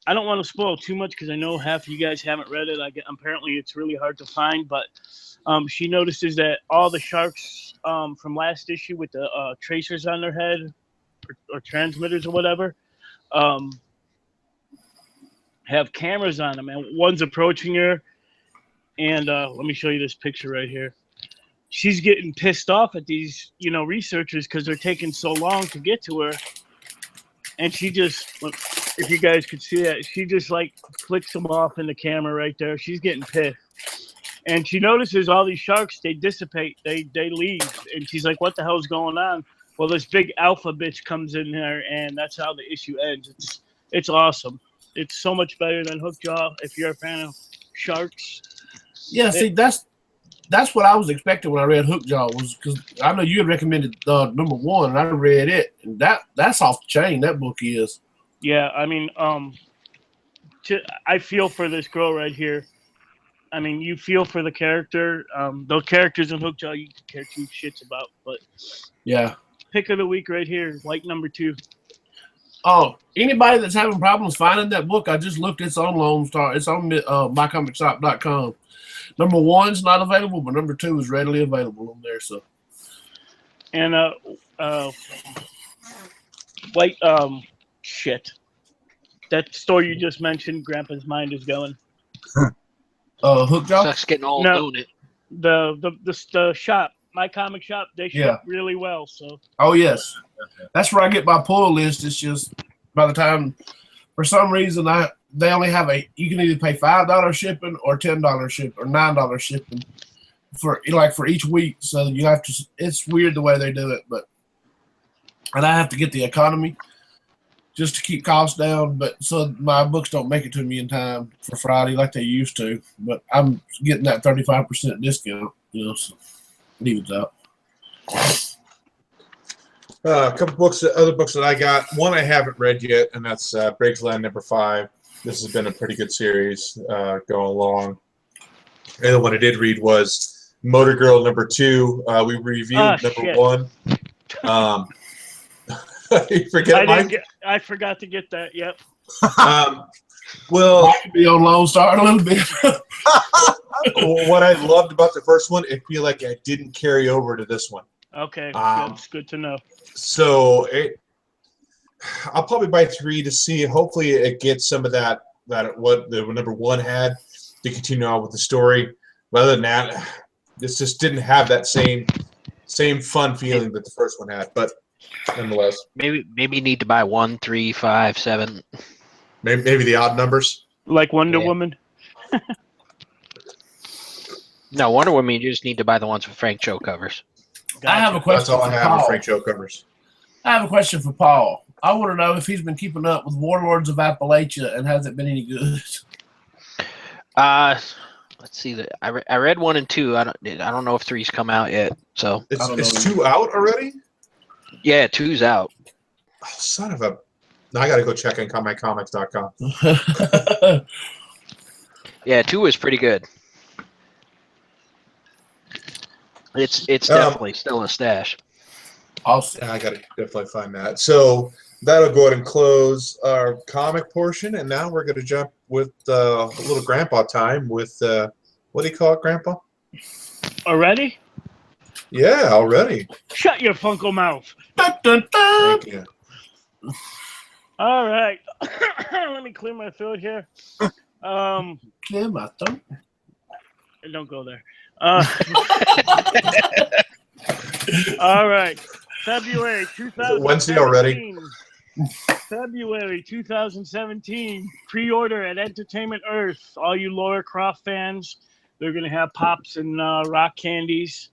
I don't want to spoil too much because I know half of you guys haven't read it. Apparently, it's really hard to find, but she notices that all the sharks from last issue with the tracers on their head or transmitters or whatever have cameras on them, and one's approaching her. And let me show you this picture right here. She's getting pissed off at these, researchers because they're taking so long to get to her. And she just, if you guys could see that, she just like flicks them off in the camera right there. She's getting pissed. And she notices all these sharks, they dissipate, they leave. And she's like, what the hell's going on? Well, this big alpha bitch comes in there, and that's how the issue ends. It's awesome. It's so much better than Hookjaw if you're a fan of sharks. Yeah, see, that's what I was expecting when I read Hookjaw, was because I know you had recommended #1, and I read it, and that's off the chain. That book is. Yeah, I mean, I feel for this girl right here. I mean, you feel for the character. Those characters in Hookjaw you care two shits about, but yeah. Pick of the week right here, White #2. Oh, anybody that's having problems finding that book, I just looked. It's on Lone Star. It's on mycomicshop.com. #1's not available, but #2 is readily available on there. So, and White shit. That store you just mentioned, Grandpa's mind is going. Hookjaw. Sucks getting old, No, don't it? The shop, My Comic Shop, they ship really well. So. Oh yes. That's where I get my pull list. It's just by the time, for some reason, they only have you can either pay $5 shipping or $10 shipping or $9 shipping for each week. So you have to. It's weird the way they do it, and I have to get the economy just to keep costs down. But so my books don't make it to me in time for Friday like they used to. But I'm getting that 35% discount. So it evens out. A couple other books that I got. One I haven't read yet, and that's Briggs Land #5. This has been a pretty good series going along. The other one I did read was Motor Girl #2. We reviewed #1. You forget, Mike? I forgot to get that. Yep. Well, I could be on Lone Star a little bit. what I loved about the first one, it feel like I didn't carry over to this one. Okay, that's good to know. So I'll probably buy 3 to see. Hopefully, it gets some of that what the #1 had to continue on with the story. But other than that, this just didn't have that same fun feeling that the first one had. But nonetheless, maybe you need to buy 1, 3, 5, 7. Maybe the odd numbers. Like Wonder Woman. No, Wonder Woman. You just need to buy the ones with Frank Cho covers. Gotcha. I have a question. That's all I have with Frank Cho covers. I have a question for Paul. I want to know if he's been keeping up with Warlords of Appalachia and has it been any good? Let's see. I read 1 and 2. I don't know if 3's come out yet. So it's 2 out already? Yeah, 2's out. Oh, son of a! Now I got to go check on mycomics.com. Yeah, 2 is pretty good. It's definitely still a stash. Awesome. I got to definitely find that. So that'll go ahead and close our comic portion, and now we're going to jump with a little grandpa time with what do you call it, Grandpa? Already? Yeah, already. Shut your funko mouth. Dun, dun, dun. Thank you. All right. Let me clear my throat here. Clear my throat. Don't go there. All right. February 2017. Wednesday already? February 2017. Pre-order at Entertainment Earth. All you Laura Croft fans, they're going to have pops and rock candies.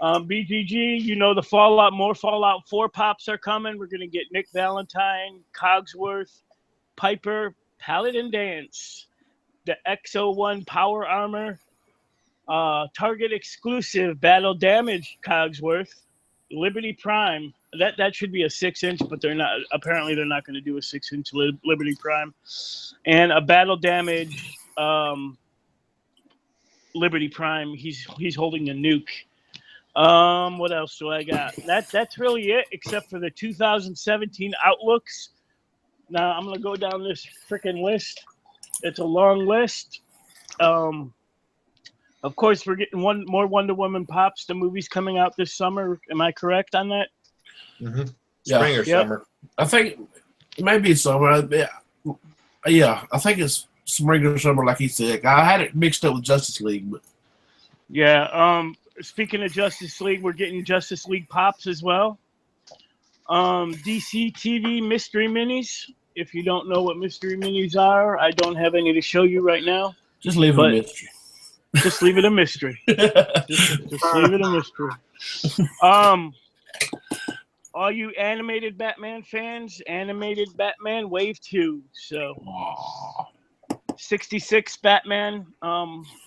BGG, you know more Fallout 4 pops are coming. We're going to get Nick Valentine, Cogsworth, Piper, Paladin Dance, the X01 Power Armor, Target exclusive Battle Damage Cogsworth, Liberty Prime. That should be a 6-inch, but they're not. Apparently, they're not going to do a 6-inch Liberty Prime, and a Battle Damage Liberty Prime. He's holding a nuke. What else do I got? That's really it, except for the 2017 outlooks. Now I'm gonna go down this freaking list. It's a long list. Of course, we're getting more Wonder Woman pops. The movie's coming out this summer. Am I correct on that? Mm-hmm. Spring or summer? I think maybe summer. Yeah, I think it's spring or summer, like he said. I had it mixed up with Justice League, but yeah. Speaking of Justice League, we're getting Justice League pops as well. DC TV mystery minis. If you don't know what mystery minis are, I don't have any to show you right now. Just leave it a mystery. Just leave it a mystery. just leave it a mystery. All you animated Batman fans, animated Batman Wave 2. So 66 Batman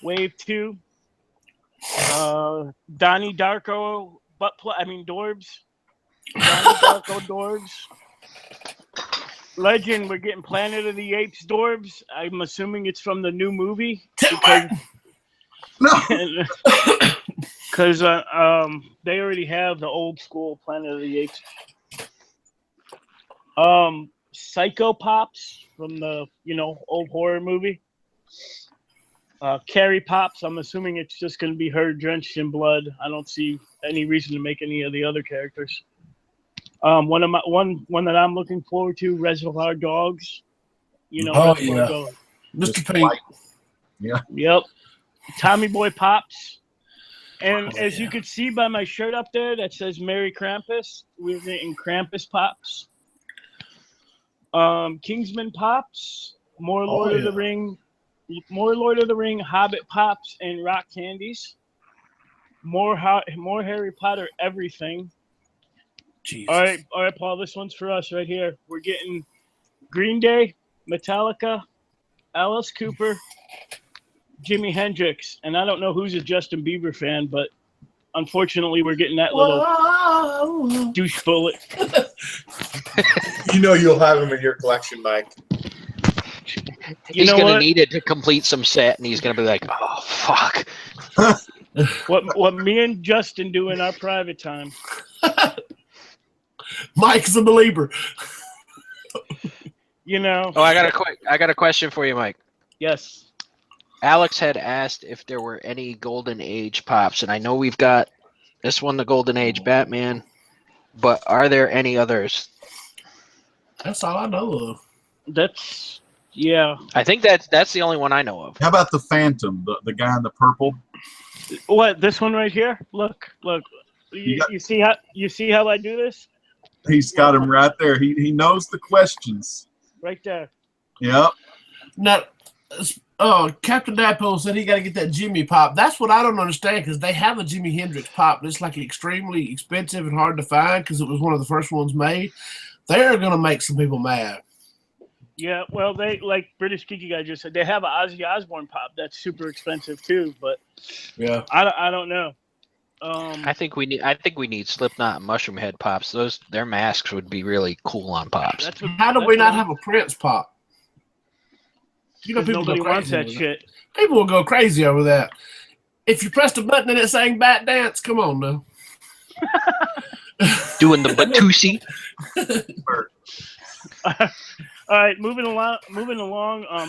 Wave 2. Donnie Darko Dorbs. Donnie Darko Dorbs. Legend, we're getting Planet of the Apes Dorbs. I'm assuming it's from the new movie. Because they already have the old school Planet of the Apes. Psycho Pops from the old horror movie. Carrie Pops. I'm assuming it's just going to be her drenched in blood. I don't see any reason to make any of the other characters. One that I'm looking forward to, Reservoir Dogs. Reservoir Dogs. Mr. Pink. Yeah. Yep. Tommy Boy Pops. And as you can see by my shirt up there that says Merry Krampus, we're getting Krampus Pops. Kingsman Pops, more Lord of the Ring, Hobbit Pops, and rock candies. More Harry Potter everything. Jesus. All right, Paul. This one's for us right here. We're getting Green Day, Metallica, Alice Cooper, Jimi Hendrix, and I don't know who's a Justin Bieber fan, but unfortunately, we're getting that little douche bullet. You know you'll have him in your collection, Mike. He's going to need it to complete some set, and he's going to be like, oh, fuck. What me and Justin do in our private time. Mike's a believer. You know. Oh, I got a question for you, Mike. Yes. Alex had asked if there were any Golden Age Pops, and I know we've got this one, the Golden Age Batman, but are there any others? That's all I know of. That's, yeah. I think that's the only one I know of. How about the Phantom, the guy in the purple? What, this one right here? Look. You see how I do this? He's got him right there. He knows the questions. Right there. Yep. Now, Captain Dapple said he got to get that Jimmy Pop. That's what I don't understand, because they have a Jimi Hendrix Pop, but it's like extremely expensive and hard to find because it was one of the first ones made. They're going to make some people mad. Yeah, well, they, like British Kiki guy just said, they have an Ozzy Osbourne Pop that's super expensive too, but yeah, I don't know. I think we need Slipknot and Mushroom Head Pops. Their masks would be really cool on Pops. How do we not have a Prince Pop? You know, people nobody wants that shit. People will go crazy over that. If you pressed a button and it sang Bat Dance, come on now. Doing the Batusi. All right, moving along.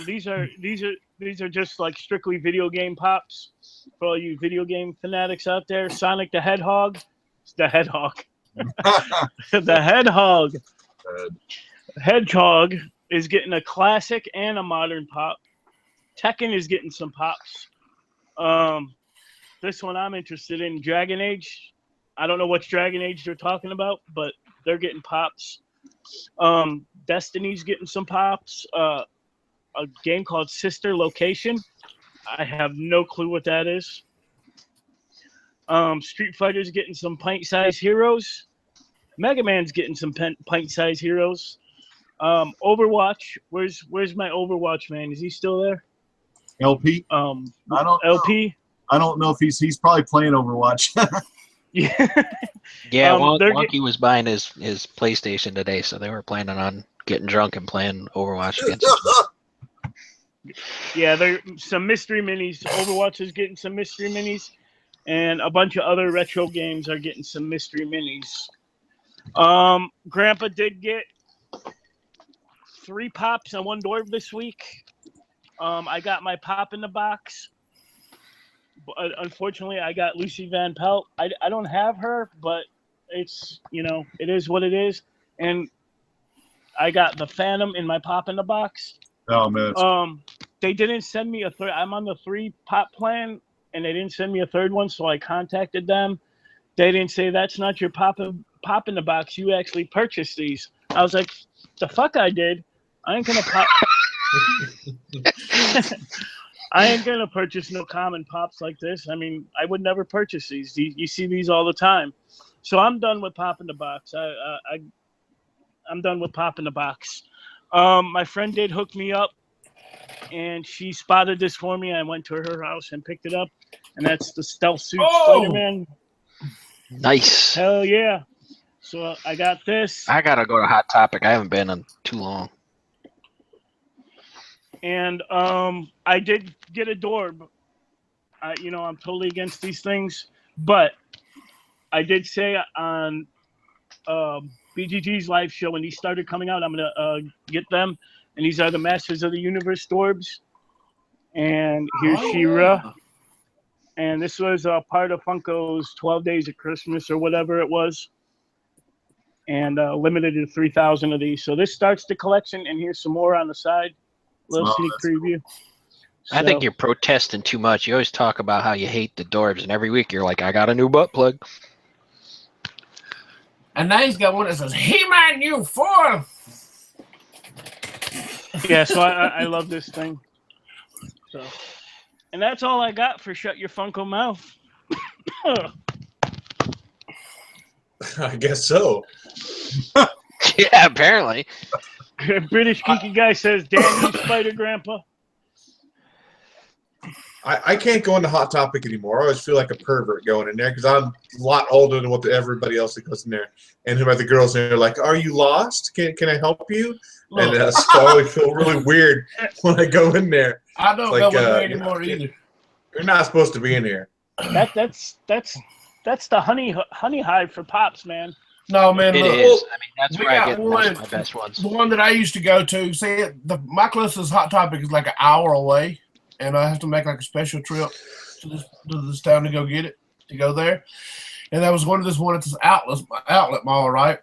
These are just like strictly video game pops for all you video game fanatics out there. Sonic the Hedgehog. The Hedgehog. Hedgehog is getting a classic and a modern pop. Tekken is getting some pops. This one I'm interested in, Dragon Age. I don't know which Dragon Age they're talking about, but they're getting pops. Destiny's getting some pops. A game called Sister Location. I have no clue what that is. Street Fighter's getting some pint-sized heroes. Mega Man's getting some pint-sized heroes. Overwatch. Where's my Overwatch man? Is he still there? LP. I don't LP. Know. I don't know if he's probably playing Overwatch. Yeah. Yeah. Wonky was buying his PlayStation today, so they were planning on getting drunk and playing Overwatch against him. Yeah, there's some mystery minis. Overwatch is getting some mystery minis, and a bunch of other retro games are getting some mystery minis. Grandpa did get 3 pops and 1 dwarf this week. I got my pop in the box. But unfortunately, I got Lucy Van Pelt. I don't have her, but it's, it is what it is. And I got the Phantom in my pop in the box. Oh, man. They didn't send me a third. I'm on the 3 pop plan, and they didn't send me a third one, so I contacted them. They didn't say, that's not your pop in the box. You actually purchased these. I was like, the fuck I did. I ain't going to pop. I ain't going to purchase no common pops like this. I mean, I would never purchase these. You see these all the time. So I'm done with pop in the box. I'm done with pop in the box. My friend did hook me up, and she spotted this for me. I went to her house and picked it up, and that's the Stealth Suit Spider-Man. Nice. Hell yeah. So I got this. I got to go to Hot Topic. I haven't been in too long. And I did get a Dorb. I'm totally against these things, but I did say on BGG's live show when these started coming out, I'm gonna get them. And these are the Masters of the Universe Dorbs. And here's She-Ra. Yeah. And this was part of Funko's 12 Days of Christmas or whatever it was. And limited to 3,000 of these. So this starts the collection, and here's some more on the side. Little sneak preview. Cool. I think you're protesting too much. You always talk about how you hate the dwarves, and every week you're like, I got a new butt plug. And now he's got one that says, He-Man, you fool! Yeah, so I love this thing. So, and that's all I got for Shut Your Funko Mouth. I guess so. Yeah, apparently. British geeky guy says, "Damn you, Spider Grandpa." I can't go into Hot Topic anymore. I always feel like a pervert going in there because I'm a lot older than what everybody else that goes in there. And who are the girls in there like, are you lost? Can I help you? And so I always feel really weird when I go in there. I don't go in there anymore either. You're not supposed to be in here. That's the honey hive for Pops, man. No, man. It look, is. I mean, that's where I get most of my best ones. The one that I used to go to, see, my closest Hot Topic is like an hour away, and I have to make like a special trip to this town to go get it, to go there. And I was going to this one at this outlet mall, right?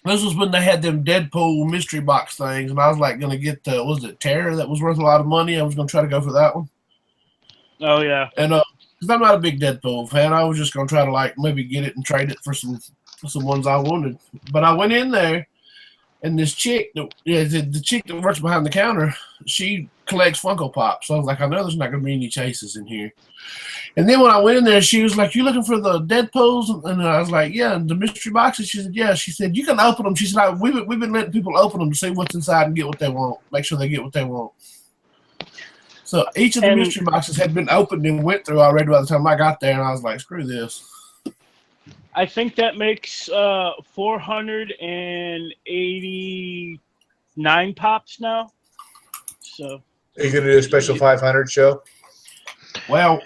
This was when they had them Deadpool mystery box things, and I was like going to get the, was it Terror that was worth a lot of money? I was going to try to go for that one. Oh, yeah. And because I'm not a big Deadpool fan, I was just going to try to like maybe get it and trade it for some ones I wanted. But I went in there, and this chick, the chick that works behind the counter, she collects Funko Pops. So I was like, I know there's not going to be any chases in here. And then when I went in there, she was like, you looking for the Deadpools? And I was like, yeah. And the mystery boxes? She said, yeah. She said, you can open them. She said, we've been letting people open them to see what's inside and get what they want. Make sure they get what they want. So each of the mystery boxes had been opened and went through already by the time I got there. And I was like, screw this. I think that makes 489 Pops now. So are you going to do a special 500 show? Well,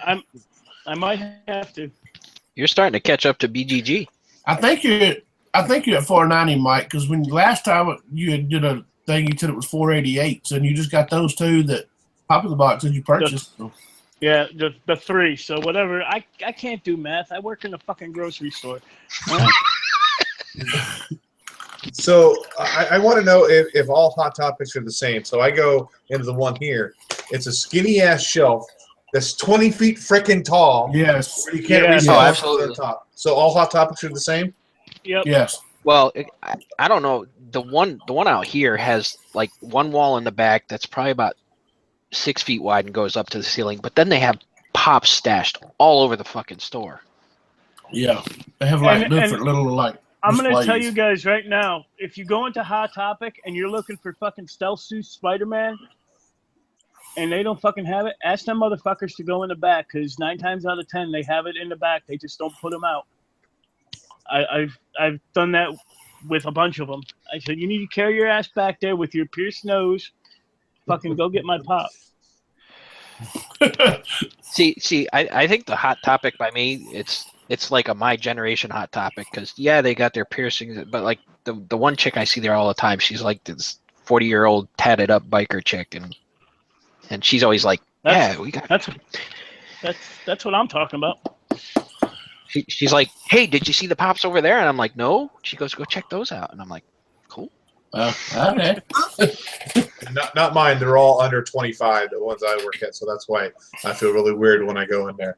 I might have to. You're starting to catch up to BGG. I think you're at 490, Mike, because when last time you did a thing, you said it was 488, and you just got those two that pop in the box that you purchased. Yeah, the three. So whatever. I can't do math. I work in a fucking grocery store. So I want to know if all Hot Topics are the same. So I go into the one here. It's a skinny ass shelf that's 20 feet freaking tall. Yes. You can't reach absolutely. the top. So all Hot Topics are the same? Yep. Yes. Well, I don't know. The one out here has like one wall in the back that's probably about 6 feet wide and goes up to the ceiling. But then they have Pops stashed all over the fucking store. Yeah. They have like different little like I'm going to displays. tell you guys right now, if you go into Hot Topic and you're looking for fucking Stealth Suit Spider-Man and they don't fucking have it, ask them motherfuckers to go in the back because 9 times out of 10 they have it in the back. They just don't put them out. I've done that with a bunch of them. I said, you need to carry your ass back there with your pierced nose. Fucking go get my Pop. See, I think the Hot Topic by me, it's like a my generation Hot Topic because yeah, they got their piercings, but like the one chick I see there all the time, she's like this 40-year-old tatted up biker chick, and she's always like, we got that's what I'm talking about. She's like, hey, did you see the Pops over there? And I'm like, no. She goes, go check those out, and I'm like, cool. Okay. Not mine. They're all under 25, the ones I work at. So that's why I feel really weird when I go in there.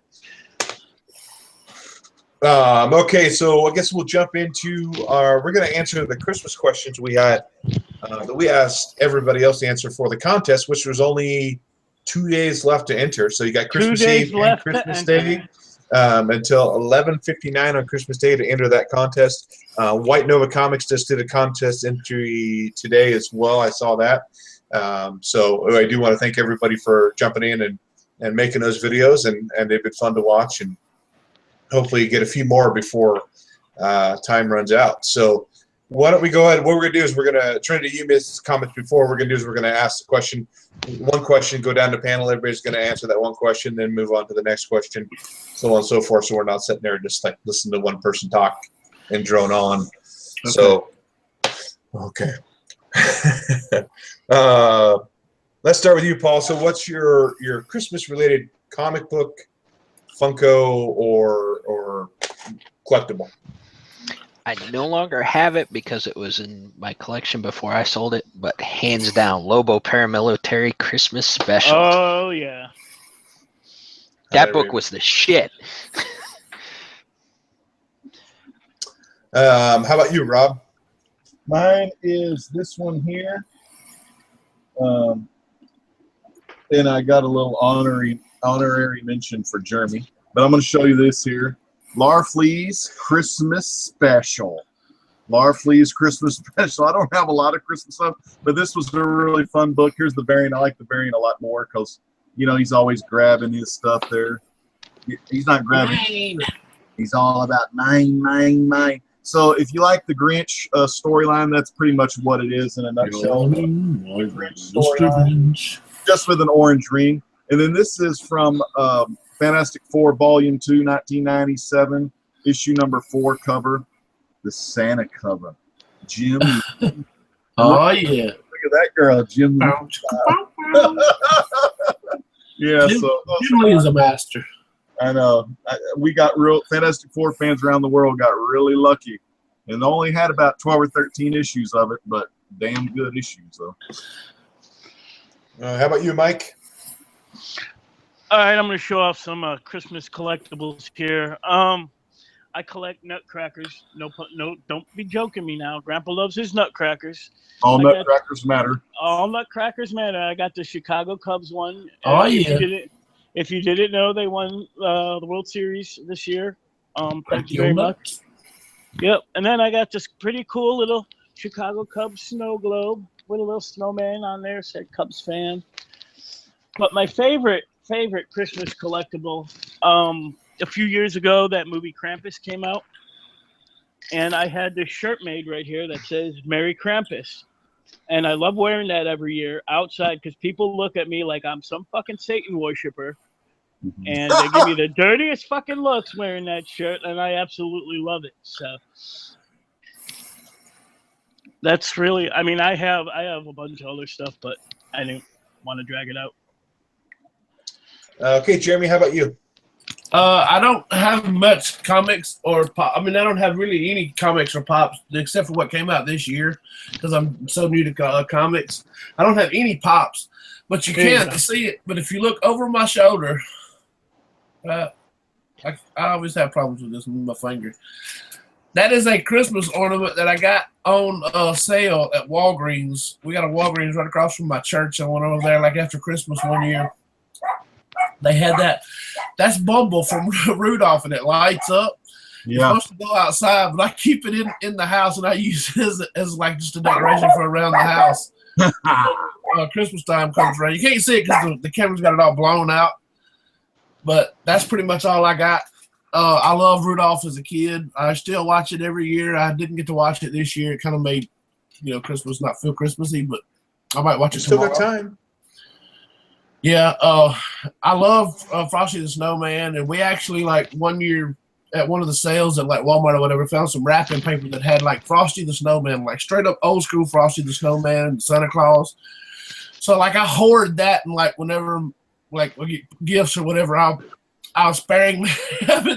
Okay, so I guess we'll jump into we're going to answer the Christmas questions we had that we asked everybody else to answer for the contest, which was only 2 days left to enter. So you got Christmas Eve and Christmas Day until 11:59 on Christmas Day to enter that contest. White Nova Comics just did a contest entry today as well. I saw that. So I do want to thank everybody for jumping in and making those videos, and they've been fun to watch, and hopefully get a few more before time runs out. So why don't we go ahead? What we're going to do is Trinity, you missed comments before. What we're going to do is we're going to ask the question, one question, go down the panel. Everybody's going to answer that one question, then move on to the next question, so on and so forth. So we're not sitting there just like listen to one person talk and drone on. Okay. So, okay. Let's start with you, Paul. So what's your Christmas-related comic book, Funko, or collectible? I no longer have it because it was in my collection before I sold it, but hands down, Lobo Paramilitary Christmas Special. Oh yeah. That book was the shit. How about you, Rob? Mine is this one here. And I got a little honorary mention for Jeremy. But I'm going to show you this here. Larfleeze Christmas Special. Larfleeze Christmas Special. I don't have a lot of Christmas stuff, but this was a really fun book. Here's the variant. I like the variant a lot more because, you know, he's always grabbing his stuff there. He's not grabbing. Mine. He's all about mine. So if you like the Grinch storyline, that's pretty much what it is in a nutshell. Grinch storyline, just with an orange ring. And then this is from Fantastic Four Volume 2, 1997, issue number 4 cover, the Santa cover. Jim. Oh, yeah. Look at that girl, Jim. Yeah, Jim Lee is a master. I know. We got real Fantastic Four fans around the world got really lucky, and only had about 12 or 13 issues of it, but damn good issues though. How about you, Mike? All right, I'm going to show off some Christmas collectibles here. I collect nutcrackers. No, don't be joking me now. Grandpa loves his nutcrackers. All nutcrackers matter. All nutcrackers matter. I got the Chicago Cubs one. Oh, yeah. If you didn't know, they won the World Series this year. Thank you very much. Yep. And then I got this pretty cool little Chicago Cubs snow globe with a little snowman on there. Said Cubs fan. But my favorite Christmas collectible, a few years ago, that movie Krampus came out. And I had this shirt made right here that says Merry Krampus. And I love wearing that every year outside because people look at me like I'm some fucking Satan worshiper. And they give me the dirtiest fucking looks wearing that shirt, and I absolutely love it. So that's really, I mean, I have a bunch of other stuff, but I didn't want to drag it out. Okay, Jeremy, how about you? I don't have much comics or pop. I mean, I don't have really any comics or pops except for what came out this year because I'm so new to comics. I don't have any pops, but you can't see it. But if you look over my shoulder, I always have problems with this with my finger. That is a Christmas ornament that I got on sale at Walgreens. We got a Walgreens right across from my church. I went over there like after Christmas one year. They had that. That's Bumble from Rudolph, and it lights up. Yeah. You're supposed to go outside, but I keep it in the house, and I use it as like just a decoration for around the house. Christmas time comes around. You can't see it because the camera's got it all blown out. But that's pretty much all I got. I love Rudolph as a kid. I still watch it every year. I didn't get to watch it this year. It kind of made, Christmas not feel Christmassy, but I might watch it tomorrow. Still got time. Yeah, I love Frosty the Snowman, and we actually like one year at one of the sales at like Walmart or whatever found some wrapping paper that had like Frosty the Snowman, like straight up old school Frosty the Snowman and Santa Claus. So like I hoard that, and like whenever like we get gifts or whatever, I've been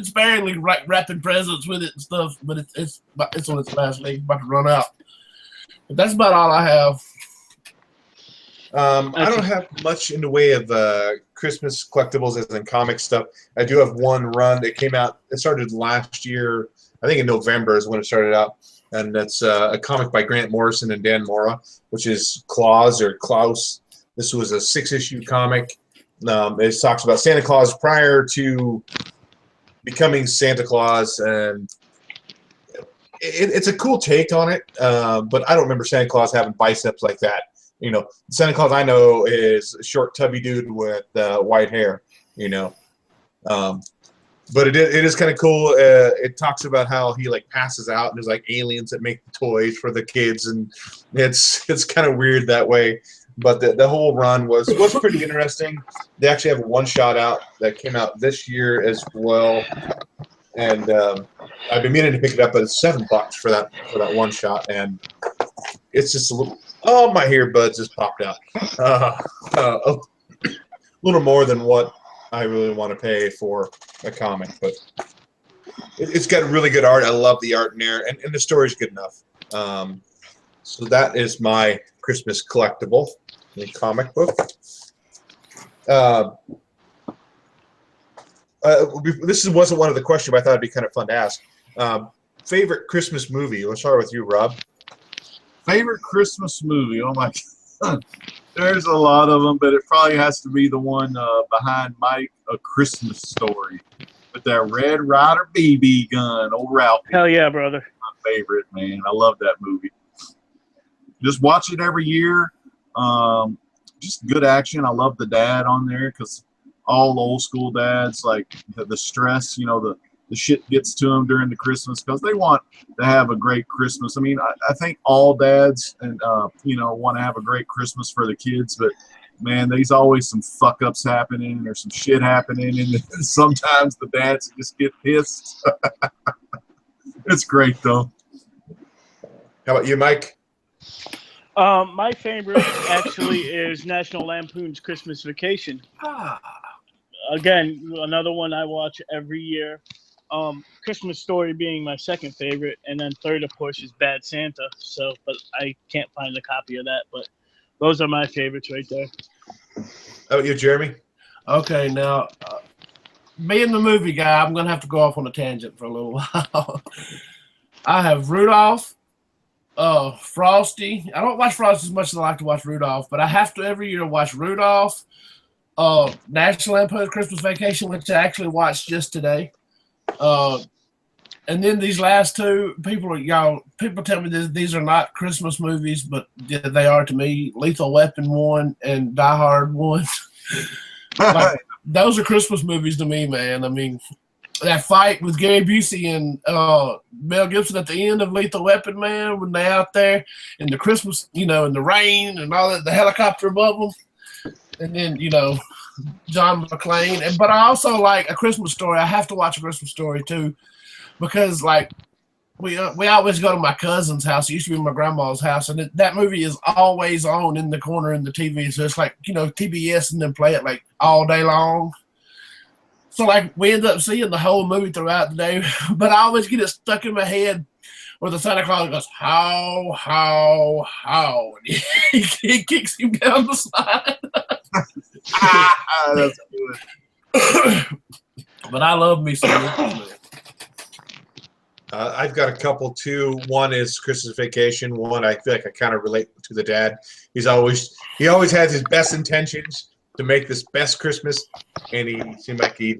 sparingly wrapping presents with it and stuff, but it's on its last leg, about to run out. But that's about all I have. I don't have much in the way of Christmas collectibles as in comic stuff. I do have one run that came out. It started last year. I think in November is when it started out. And that's a comic by Grant Morrison and Dan Mora, which is Claus or Klaus. This was a 6-issue comic. It talks about Santa Claus prior to becoming Santa Claus. And it's a cool take on it. But I don't remember Santa Claus having biceps like that. Santa Claus I know is a short, tubby dude with white hair, But it is kind of cool. It talks about how he like passes out and there's like aliens that make the toys for the kids, and it's kind of weird that way. But the whole run was pretty interesting. They actually have a one-shot out that came out this year as well, and I've been meaning to pick it up, but it's $7 for that one shot, and it's just a little. Oh, my earbuds just popped out. A little more than what I really want to pay for a comic, but it's got really good art. I love the art in there, and the story's good enough. So that is my Christmas collectible, the comic book. This wasn't one of the questions, but I thought it'd be kind of fun to ask. Favorite Christmas movie? Let's start with you, Rob. Favorite Christmas movie? Oh my God. There's a lot of them, but it probably has to be the one behind Mike, A Christmas Story, with that Red Ryder BB gun, old Ralphie. Hell yeah, brother. My favorite, man. I love that movie. Just watch it every year. Just good action. I love the dad on there because all old school dads, like the stress, you know, the shit gets to them during the Christmas because they want to have a great Christmas. I mean, I think all dads and you know, want to have a great Christmas for the kids, but man, there's always some fuck ups happening or some shit happening, and sometimes the dads just get pissed. It's great though. How about you, Mike? My favorite actually is National Lampoon's Christmas Vacation. Again, another one I watch every year. Christmas Story being my second favorite, and then third, of course, is Bad Santa. So, but I can't find a copy of that. But those are my favorites right there. How about you, Jeremy? Okay, now, being the movie guy, I'm going to have to go off on a tangent for a little while. I have Rudolph, Frosty. I don't watch Frosty as much as I like to watch Rudolph, but I have to every year watch Rudolph, National Lampoon's Christmas Vacation, which I actually watched just today. And then these last two, people tell me these are not Christmas movies, but they are to me. Lethal Weapon 1 and Die Hard 1. Like, those are Christmas movies to me, man. I mean, that fight with Gary Busey and Mel Gibson at the end of Lethal Weapon, man, when they're out there in the Christmas, you know, in the rain and all that, the helicopter above them. And then, you know, John McClane. But I also like A Christmas Story. I have to watch A Christmas Story, too, because, like, we always go to my cousin's house. It used to be my grandma's house, and that movie is always on in the corner in the TV. So it's like, you know, TBS and then play it, like, all day long. So, like, we end up seeing the whole movie throughout the day, but I always get it stuck in my head where the Santa Claus goes, how, and he kicks him down the slide. That's good. But I love me some movies. I've got a couple too. One is Christmas Vacation. One I feel like I kind of relate to the dad. He always has his best intentions to make this best Christmas, and he seems like he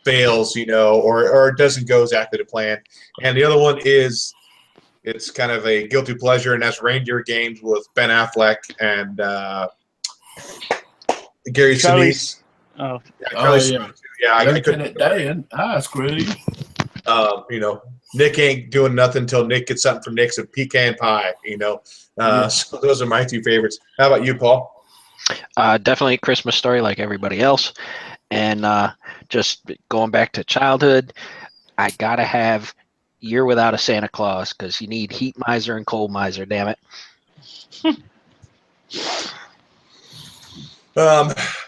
fails, you know, or doesn't go exactly to plan. And the other one is, it's kind of a guilty pleasure, and that's Reindeer Games with Ben Affleck and Gary Sinise. Oh, yeah. I couldn't. That's great. You know, Nick ain't doing nothing until Nick gets something from Nick's a pecan pie. You know, so those are my two favorites. How about you, Paul? Definitely Christmas Story, like everybody else. And just going back to childhood, I gotta have Year Without a Santa Claus, because you need heat miser and cold miser. Damn it.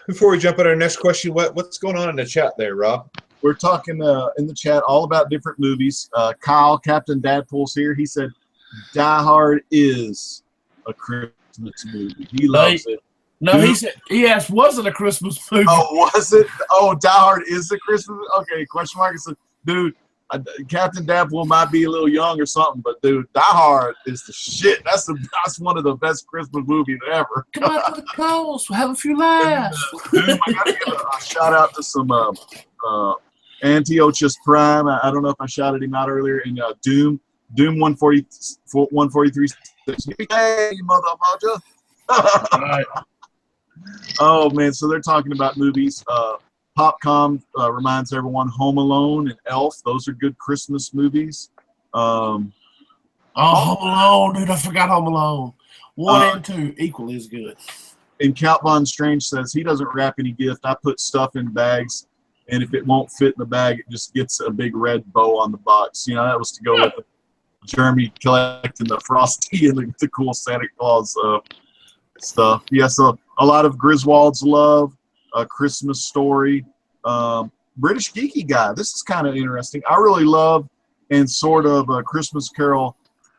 Before we jump on our next question, what's going on in the chat there, Rob? We're talking in the chat all about different movies. Kyle, Captain Dadpool's here. He said, Die Hard is a Christmas movie. He loves it. No, he said, he asked, was it a Christmas movie? Oh, was it? Oh, Die Hard is a Christmas. Okay, question mark. He said, dude, Captain Dadpool might be a little young or something, but dude, Die Hard is the shit. That's one of the best Christmas movies ever. Come out to the coast, we'll have a few laughs. Dude, I gotta give a shout out to some Antiochus Prime. I don't know if I shouted him out earlier. And Doom 143. Hey, you motherfucker. Right. Oh man, so they're talking about movies. Popcom reminds everyone Home Alone and Elf. Those are good Christmas movies. Home Alone, dude, I forgot Home Alone. 1 and 2 equally as good. And Count Von Strange says he doesn't wrap any gift. I put stuff in bags, and if it won't fit in the bag, it just gets a big red bow on the box. You know, that was to go with Jeremy collecting the Frosty and the cool Santa Claus stuff. Yeah, so a lot of Griswold's Love, A Christmas Story. British geeky guy. This is kind of interesting. I really love and sort of a Christmas Carol,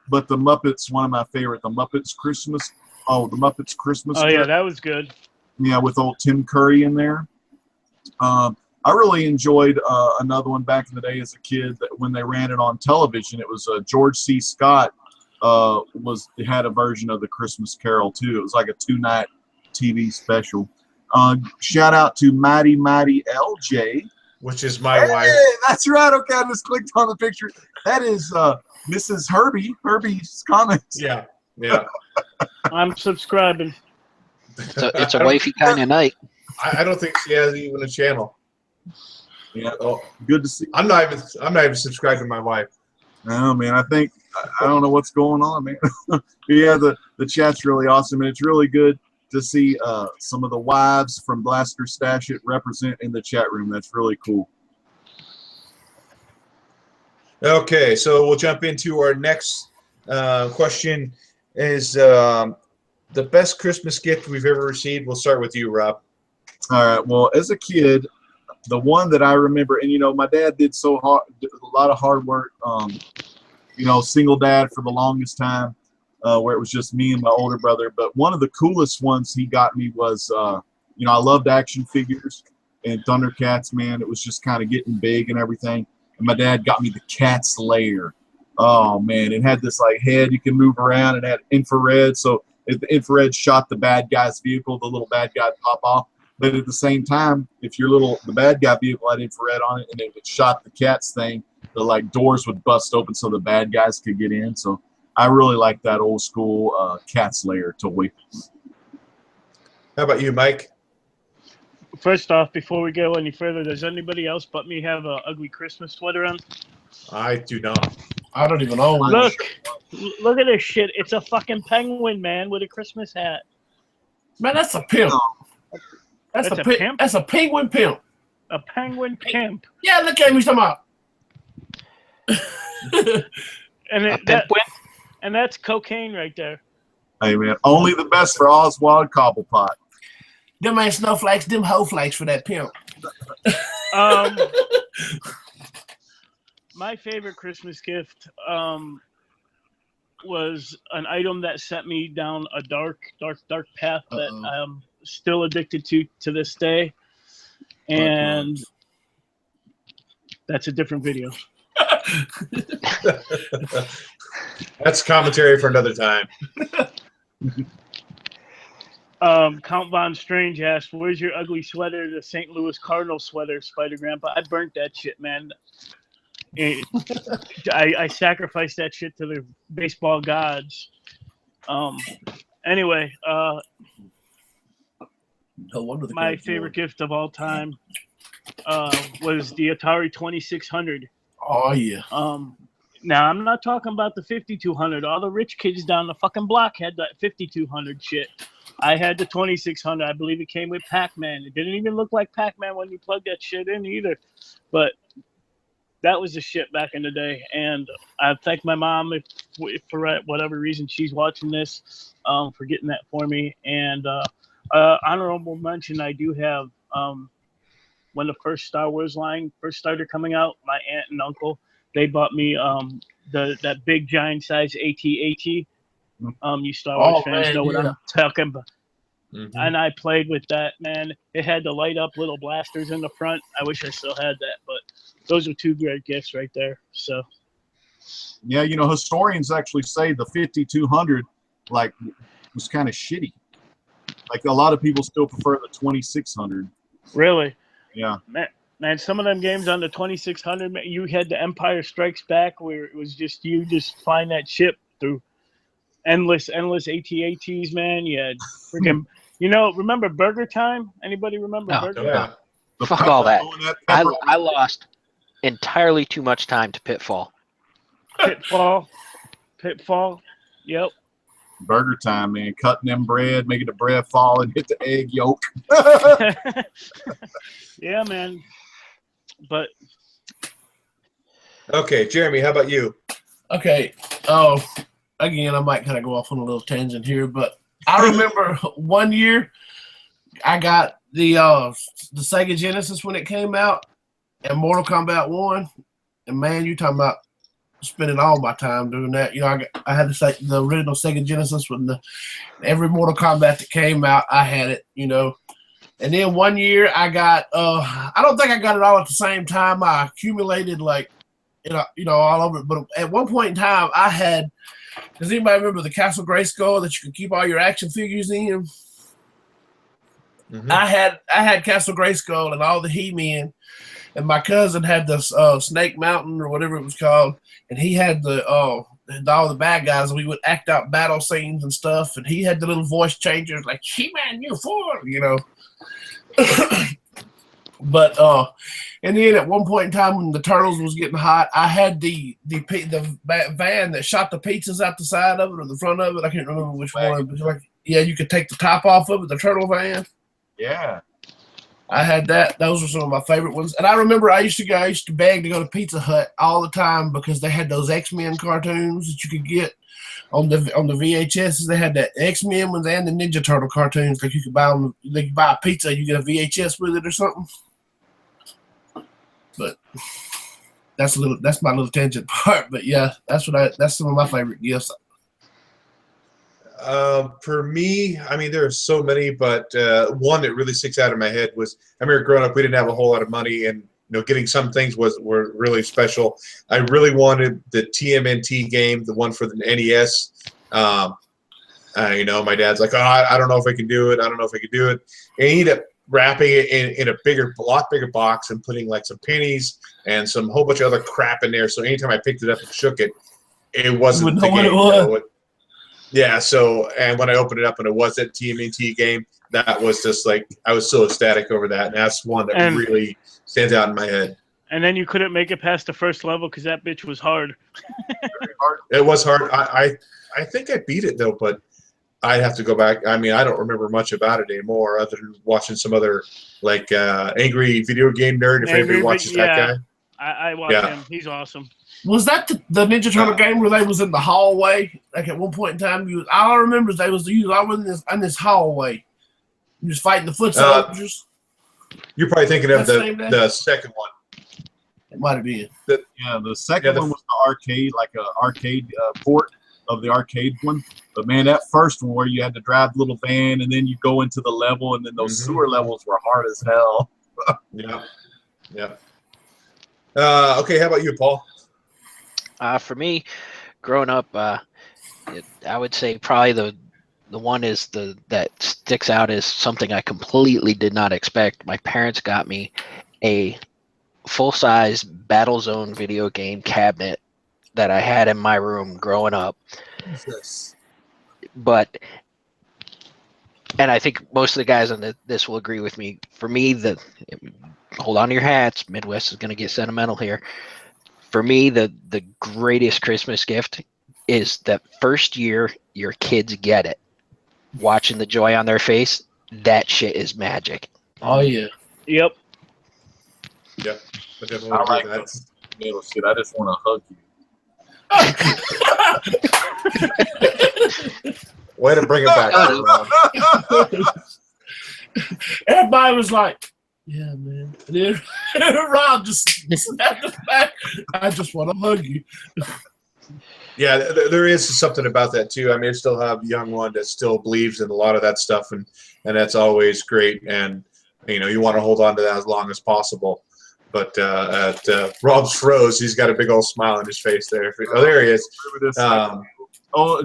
but the Muppets, one of my favorite. The Muppets Christmas. Oh, the Muppets Christmas. Oh yeah, that was good. Yeah, with old Tim Curry in there. I really enjoyed another one back in the day as a kid that when they ran it on television. It was George C. Scott had a version of the Christmas Carol too. It was like a 2-night TV special. Shout out to Mighty LJ, which is my wife. That's right. Okay, I just clicked on the picture. That is Mrs. Herbie's comments. Yeah. I'm subscribing. It's a wifey kind of night. I don't think she has even a channel. Yeah. Oh, good to see. I'm not even subscribed to my wife. Oh man, I don't know what's going on, man. Yeah, the chat's really awesome, and it's really good to see some of the wives from Blaster Stash It represent in the chat room. That's really cool. Okay, so we'll jump into our next question. Is the best Christmas gift we've ever received? We'll start with you, Rob. All right. Well, as a kid, the one that I remember, and my dad did a lot of hard work. Single dad for the longest time, where it was just me and my older brother. But one of the coolest ones he got me was, I loved action figures and Thundercats. Man, it was just kind of getting big and everything. And my dad got me the Cat's Lair. Oh man, it had this like head you can move around. It had infrared, so if the infrared shot the bad guy's vehicle, the little bad guy would pop off. But at the same time, if the bad guy vehicle had infrared on it and it shot the cat's thing, the doors would bust open so the bad guys could get in. So I really like that old school Cat's Lair toy. How about you, Mike? First off, before we go any further, does anybody else but me have an ugly Christmas sweater on? I do not. I don't even own one. Look at this shit. It's a fucking penguin, man, with a Christmas hat. Man, that's a pimp. That's a pimp. That's a penguin pimp. A penguin pimp. Yeah, look at me, talking about. And that's cocaine right there. Hey man, only the best for Oswald Cobblepot. Them ain't snowflakes, them hoe flakes for that pimp. My favorite Christmas gift was an item that sent me down a dark path that I'm still addicted to this day. And that's a different video. That's commentary for another time. Count Von Strange asked, "Where's your ugly sweater? The St. Louis Cardinal sweater, Spider Grandpa." I burnt that shit, man. I sacrificed that shit to the baseball gods. Anyway, my favorite gift of all time was the Atari 2600. Oh yeah. Now I'm not talking about the 5200. All the rich kids down the fucking block had that 5200 shit. I had the 2600. I believe it came with Pac-Man. It didn't even look like Pac-Man when you plugged that shit in either. But that was the shit back in the day. And I thank my mom if for whatever reason she's watching this for getting that for me. And honorable mention, I do have when the first Star Wars line first started coming out, my aunt and uncle, they bought me that big giant size AT-AT. You Star Wars fans know what I'm talking about. Mm-hmm. And I played with that, man. It had the light up little blasters in the front. I wish I still had that, but those are two great gifts right there. So, yeah, historians actually say the 5200 was kind of shitty. Like a lot of people still prefer the 2600. Really? Yeah. Man, some of them games on the 2600, you had the Empire Strikes Back where it was just you just find that ship through endless AT-ATs, man. You had freaking, remember Burger Time? Anybody remember Burger Time? Fuck all that. I lost entirely too much time to Pitfall. Pitfall. Yep. Burger Time, man. Cutting them bread, making the bread fall and hit the egg yolk. Yeah, man. But okay, Jeremy, how about you? Okay. Oh, again, I might kind of go off on a little tangent here, but I remember one year I got the Sega Genesis when it came out, and Mortal Kombat 1. And man, you talking about spending all my time doing that. You know, I had to say the original Sega Genesis with every Mortal Kombat that came out, I had it, you know. And then one year I got, I don't think I got it all at the same time. I accumulated like, you know, all over it. But at one point in time, I had, does anybody remember the Castle Grayskull that you could keep all your action figures in? Mm-hmm. I had Castle Grayskull and all the He-Men. And my cousin had this Snake Mountain or whatever it was called, and he had all the bad guys. And we would act out battle scenes and stuff, and he had the little voice changers like "He-Man, you fool," you know. But and then at one point in time when the Turtles was getting hot, I had the van that shot the pizzas out the side of it or the front of it. I can't remember which one. But like, yeah, you could take the top off of it, the Turtle van. Yeah. I had that. Those were some of my favorite ones. And I remember I used to beg to go to Pizza Hut all the time because they had those X-Men cartoons that you could get on the VHS. They had the X-Men ones and the Ninja Turtle cartoons. Like you could buy them, like you buy a pizza, you get a VHS with it or something. But that's my little tangent part. But yeah, that's some of my favorite gifts. For me, I mean, there are so many, but one that really sticks out in my head was, I remember growing up, we didn't have a whole lot of money, and getting some things were really special. I really wanted the TMNT game, the one for the NES. My dad's like, oh, I don't know if I can do it. I don't know if I can do it. And he ended up wrapping it in a lot bigger box and putting like some pennies and some whole bunch of other crap in there. So anytime I picked it up and shook it, it wasn't the game. Yeah, so, and when I opened it up and it was that TMNT game, that was just like, I was so ecstatic over that. And that's one that really stands out in my head. And then you couldn't make it past the first level because that bitch was hard. It was hard. I think I beat it, though, but I'd have to go back. I mean, I don't remember much about it anymore other than watching some other, like, Angry Video Game Nerd, if anybody watches that guy. I watch him. He's awesome. Was that the Ninja Turtle game where they was in the hallway? Like at one point in time, all I remember is they was in this hallway. You was fighting the foot soldiers. You're probably thinking of the second one. It might have been. The second one was the arcade, like an arcade port of the arcade one. But man, that first one where you had to drive the little van and then you go into the level and then those sewer levels were hard as hell. Yeah. Okay, how about you, Paul? For me, growing up, I would say probably the one is that sticks out as something I completely did not expect. My parents got me a full-size Battlezone video game cabinet that I had in my room growing up. Jesus. And I think most of the guys on this will agree with me. For me, hold on to your hats. Midwest is going to get sentimental here. For me, the greatest Christmas gift is that first year your kids get it. Watching the joy on their face, that shit is magic. Oh, yeah. Yep. Yep. I like that. Shit, I just want to hug you. Way to bring it back. Everybody was like, yeah, man. And then Rob just snapped his back. I just want to hug you. Yeah, there is something about that too. I mean, I still have a young one that still believes in a lot of that stuff, and that's always great. And you want to hold on to that as long as possible. But at Rob's froze, he's got a big old smile on his face there. Oh, there he is.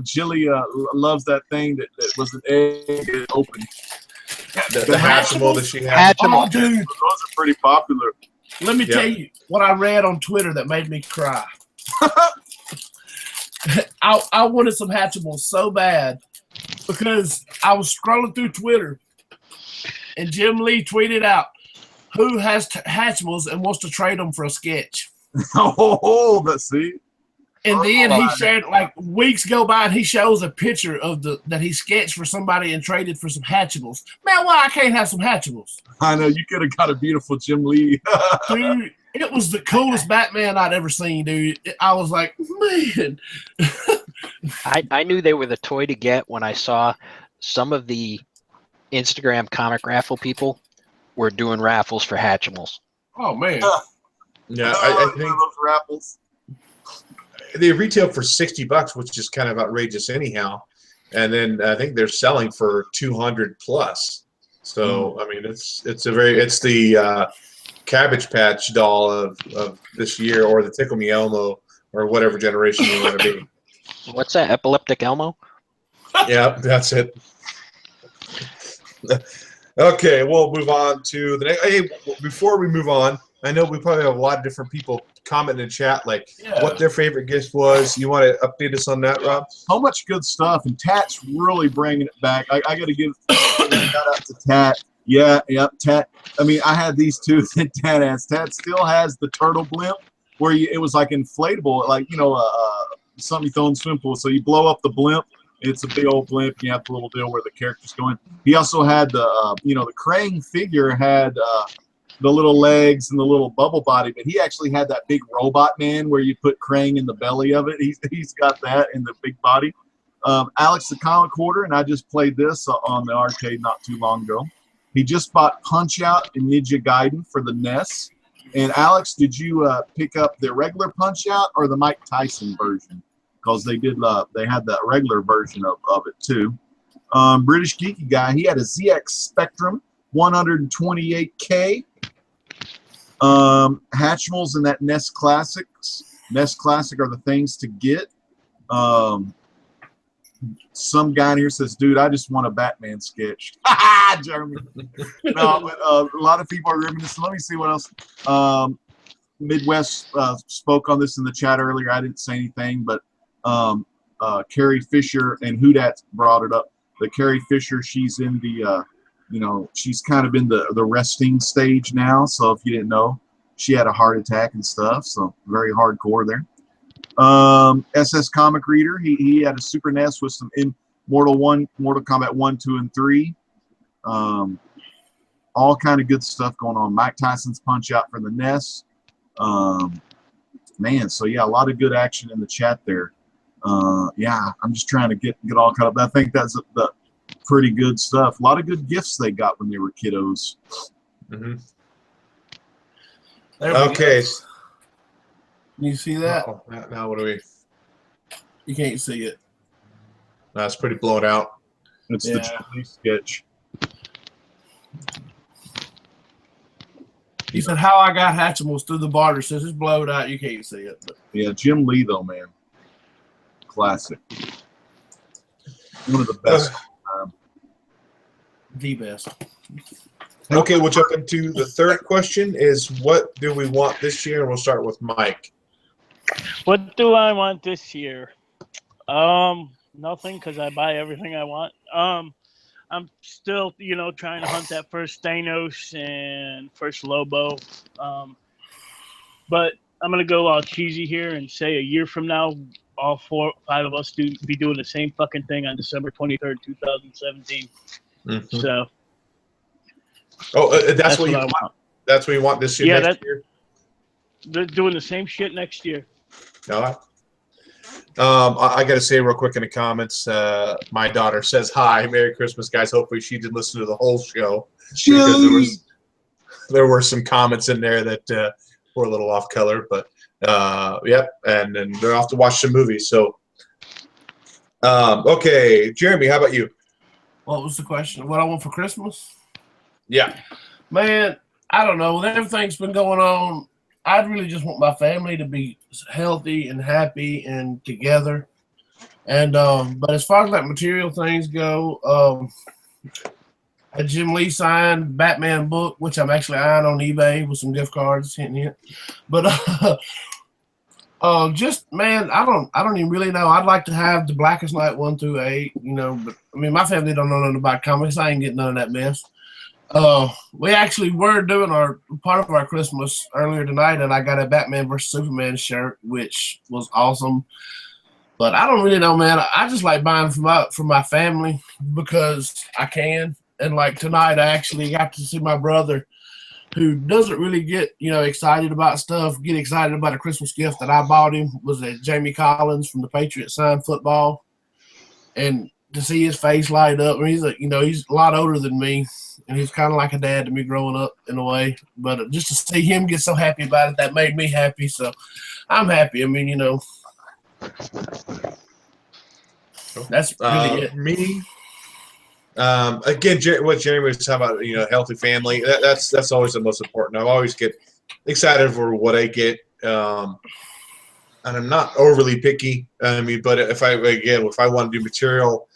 Jilly loves that thing that was an egg open. The Hatchimal that she had. Oh, dude. Those are pretty popular. Let me tell you what I read on Twitter that made me cry. I wanted some Hatchimals so bad because I was scrolling through Twitter and Jim Lee tweeted out, who has Hatchimals and wants to trade them for a sketch? Oh, let's see. And then he shared, like, weeks go by and he shows a picture of that he sketched for somebody and traded for some Hatchimals. Man, why I can't have some Hatchimals? I know, you could have got a beautiful Jim Lee. Dude, it was the coolest Batman I'd ever seen, dude. I was like, man. I knew they were the toy to get when I saw some of the Instagram comic raffle people were doing raffles for Hatchimals. Oh, man. Yeah, I think those raffles. they retail for $60, which is kind of outrageous anyhow. And then I think they're selling for 200 plus. So I mean, it's the Cabbage Patch doll of this year, or the Tickle Me Elmo, or whatever generation you want to be. What's that? Epileptic Elmo? Yeah, that's it. Okay, we'll move on to the next. Hey, before we move on, I know we probably have a lot of different people comment in the chat, like what their favorite gift was. You want to update us on that, Rob? So much good stuff, and Tat's really bringing it back. I got to give a shout out to Tat. Yeah, Tat. I mean, I had these two that Tat has. Tat still has the turtle blimp where it was like inflatable, like, something you throw in the swimming pool. So you blow up the blimp. It's a big old blimp. You have the little deal where the character's going. He also had the Krang figure had the little legs and the little bubble body, but he actually had that big robot man where you put Krang in the belly of it. He's got that in the big body. Alex the Comic Hoarder, and I just played this on the arcade not too long ago. He just bought Punch-Out and Ninja Gaiden for the NES. And Alex, did you pick up the regular Punch-Out or the Mike Tyson version? Because they had that regular version of it too. British Geeky Guy, he had a ZX Spectrum 128K. Hatchimals and that NES Classics. NES Classic are the things to get. Some guy in here says, dude, I just want a Batman sketch. Jeremy. No, but a lot of people are reminiscing. Let me see what else. Midwest spoke on this in the chat earlier. I didn't say anything, but Carrie Fisher and Hudat brought it up. The Carrie Fisher, she's in the, she's kind of in the resting stage now. So if you didn't know, she had a heart attack and stuff. So very hardcore there. SS Comic Reader, he had a Super NES with some Mortal Kombat 1, 2, and 3. All kind of good stuff going on. Mike Tyson's Punch-Out for the NES. Man, so yeah, a lot of good action in the chat there. Yeah, I'm just trying to get all caught up. I think that's the pretty good stuff. A lot of good gifts they got when they were kiddos. Mm-hmm. Okay. You see that? Oh, now what do we? You can't see it. That's pretty blown out. It's the Jim sketch. He said, "How I got Hatchimals through the barter." Says it's blowed out. You can't see it. But. Yeah, Jim Lee though, man, classic. One of the best. The best. Okay, we'll jump into the third question. Is what do we want this year? And we'll start with Mike. What do I want this year? Nothing, because I buy everything I want. I'm still, trying to hunt that first Thanos and first Lobo. But I'm gonna go all cheesy here and say a year from now, all 4 or 5 of us be doing the same fucking thing on December 23rd, 2017. Mm-hmm. So. Oh, that's what you want. That's what you want this year. Next year. They're doing the same shit next year. All right. I got to say real quick in the comments, my daughter says hi, Merry Christmas, guys. Hopefully she did listen to the whole show. Because there were some comments in there that were a little off color, but yep, and then they're off to watch some movies. So, okay, Jeremy, how about you? What was the question? What I want for Christmas? Yeah. Man, I don't know. With everything's been going on, I'd really just want my family to be healthy and happy and together. And but as far as like material things go, a Jim Lee signed Batman book, which I'm actually eyeing on eBay with some gift cards, hint. But just man, I don't even really know. I'd like to have the Blackest Night 1 through 8, but I mean my family don't know nothing about comics. I ain't getting none of that mess. We actually were doing part of our Christmas earlier tonight, and I got a Batman vs Superman shirt, which was awesome. But I don't really know, man. I just like buying for my family because I can. And like tonight, I actually got to see my brother, who doesn't really get excited about stuff. Get excited about a Christmas gift that I bought him was a Jamie Collins from the Patriots signed football, and to see his face light up. I mean, he's a lot older than me, and he's kind of like a dad to me growing up in a way. But just to see him get so happy about it, that made me happy. So I'm happy. I mean, that's really it. Me. Again, what Jeremy was talking about, healthy family. That's always the most important. I always get excited for what I get, and I'm not overly picky. I mean, but if I want to do material